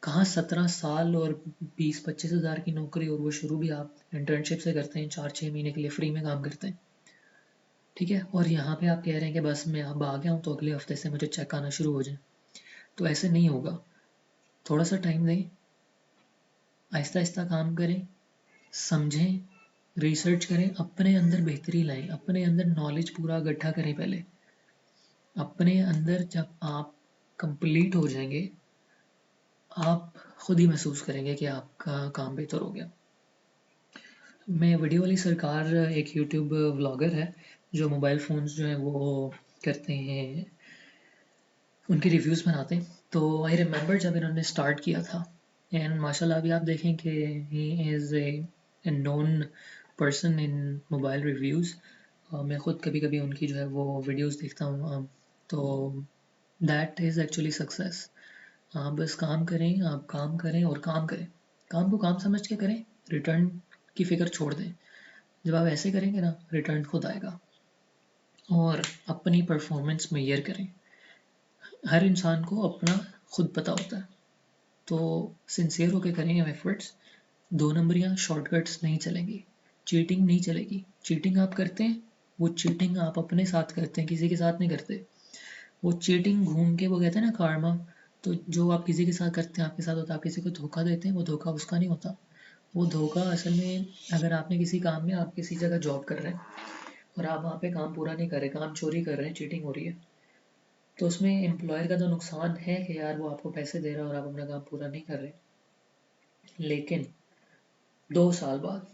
कहाँ 17 साल और 20-25 हज़ार की नौकरी, और वो शुरू भी आप इंटर्नशिप से करते हैं, 4-6 महीने के लिए फ्री में काम करते हैं, ठीक है, और यहाँ पे आप कह रहे हैं कि बस मैं अब आ गया हूँ तो अगले हफ्ते से मुझे चेक आना शुरू हो जाए। तो ऐसे नहीं होगा। थोड़ा सा टाइम दें, आहिस्ता आहिस्ता काम करें, समझें, रिसर्च करें, अपने अंदर बेहतरी लाएं, अपने अंदर नॉलेज पूरा इकट्ठा करें पहले। अपने अंदर जब आप कंप्लीट हो जाएंगे, आप खुद ही महसूस करेंगे कि आपका काम बेहतर हो गया। मैं वीडियो वाली सरकार एक यूट्यूब व्लॉगर है जो मोबाइल फ़ोन्स जो हैं वो करते हैं, उनके रिव्यूज़ बनाते हैं। तो आई रिमेंबर जब इन्होंने स्टार्ट किया था, एंड माशाल्लाह अभी आप देखें कि he is a known person in mobile reviews. मैं खुद कभी कभी उनकी जो है वो वीडियोस देखता हूँ। तो दैट इज़ एक्चुअली सक्सेस। आप बस काम करें, आप काम करें और काम करें, काम को काम समझ के करें, रिटर्न की फिक्र छोड़ दें। जब आप ऐसे करेंगे ना, रिटर्न खुद आएगा। और अपनी परफॉर्मेंस मेजर करें। हर इंसान को अपना खुद पता होता है, तो सिंसियर होकर करें एफर्ट्स। 2 नंबरियाँ शॉर्टकट्स नहीं चलेंगी, चीटिंग नहीं चलेगी। चीटिंग आप करते हैं, वो चीटिंग आप अपने साथ करते हैं, किसी के साथ नहीं करते। वो चीटिंग घूम के वो कहते हैं ना कार्मा, तो जो आप किसी के साथ करते हैं आपके साथ होता है। आप किसी को धोखा देते हैं, वो धोखा उसका नहीं होता। वो धोखा असल में, अगर आपने किसी काम में, आप किसी जगह जॉब कर रहे हैं और आप वहाँ पे काम पूरा नहीं कर रहे, काम चोरी कर रहे हैं, चीटिंग हो रही है, तो उसमें एम्प्लॉयर का तो नुकसान है कि यार वो आपको पैसे दे रहा है और आप अपना काम पूरा नहीं कर रहे। लेकिन 2 साल बाद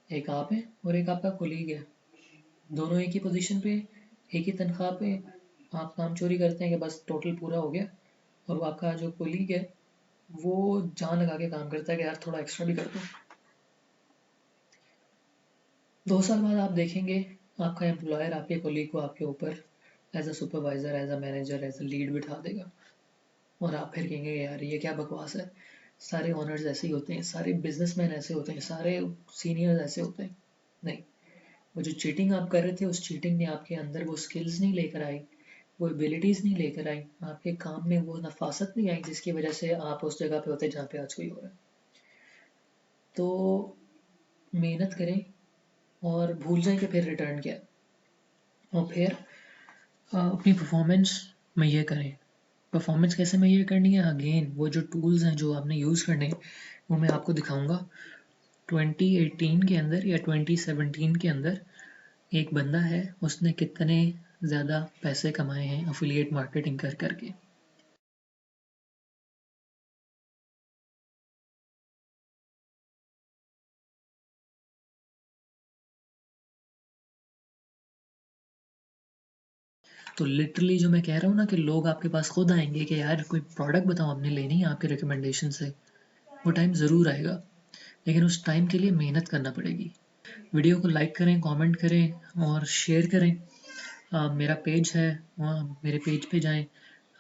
एक आप हैं और एक आपका कोलीग है, दोनों एक ही पोजीशन पे, एक ही तनख्वाह पे, आप काम चोरी करते हैं कि बस टोटल पूरा हो गया, और वो आपका जो कोलीग है वो जान लगा के काम करता है कि यार थोड़ा एक्स्ट्रा भी कर दो। 2 साल बाद आप देखेंगे आपका एम्प्लॉयर आपके कोलीग को आपके ऊपर as a supervisor, as a manager, as a lead बिठा देगा, और आप फिर कहेंगे यार ये क्या बकवास है। सारे ओनर्स ऐसे ही होते हैं, सारे बिजनेसमैन ऐसे होते हैं, सारे सीनियर्स ऐसे होते हैं। नहीं, वो जो चीटिंग आप कर रहे थे, उस चीटिंग ने आपके अंदर वो स्किल्स नहीं लेकर आई, वो एबिलिटीज़ नहीं लेकर आई, आपके काम में वो नफासत नहीं आई जिसकी वजह से आप उस जगह पे होते जहाँ पे आज कोई हो रहा है। तो मेहनत करें और भूल जाएं कि फिर रिटर्न किया, और फिर अपनी परफॉर्मेंस मेजर करें। परफॉर्मेंस कैसे मेजर करनी है, अगेन वो जो टूल्स हैं जो आपने यूज़ करने हैं वो मैं आपको दिखाऊंगा। 2018 के अंदर या 2017 के अंदर एक बंदा है, उसने कितने ज़्यादा पैसे कमाए हैं अफिलिएट मार्केटिंग कर करके। तो लिटरली जो मैं कह रहा हूँ ना कि लोग आपके पास खुद आएंगे कि यार कोई प्रोडक्ट बताओ हमने लेनी है आपके रिकमेंडेशन से, वो टाइम ज़रूर आएगा, लेकिन उस टाइम के लिए मेहनत करना पड़ेगी। वीडियो को लाइक करें, कमेंट करें और शेयर करें। मेरा पेज है, मेरे पेज पे जाएं।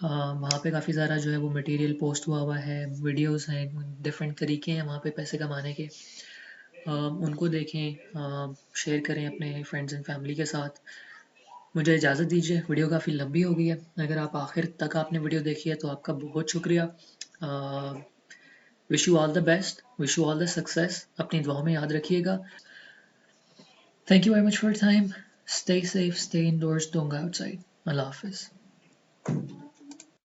वहाँ पे काफ़ी सारा जो है वो मटेरियल पोस्ट हुआ है, वीडियोस हैं, डिफरेंट तरीके हैं वहाँ पे पैसे कमाने के। उनको देखें, शेयर करें अपने फ्रेंड्स एंड फैमिली के साथ। मुझे इजाज़त दीजिए, वीडियो काफ़ी लंबी हो गई है। अगर आप आखिर तक आपने वीडियो देखी है तो आपका बहुत शुक्रिया। Wish you all the best, wish you all the success, अपनी दुआओं में याद रखिएगा। Thank you very much for time. Stay safe, stay indoors, don't go outside. अल्लाह हाफिज़।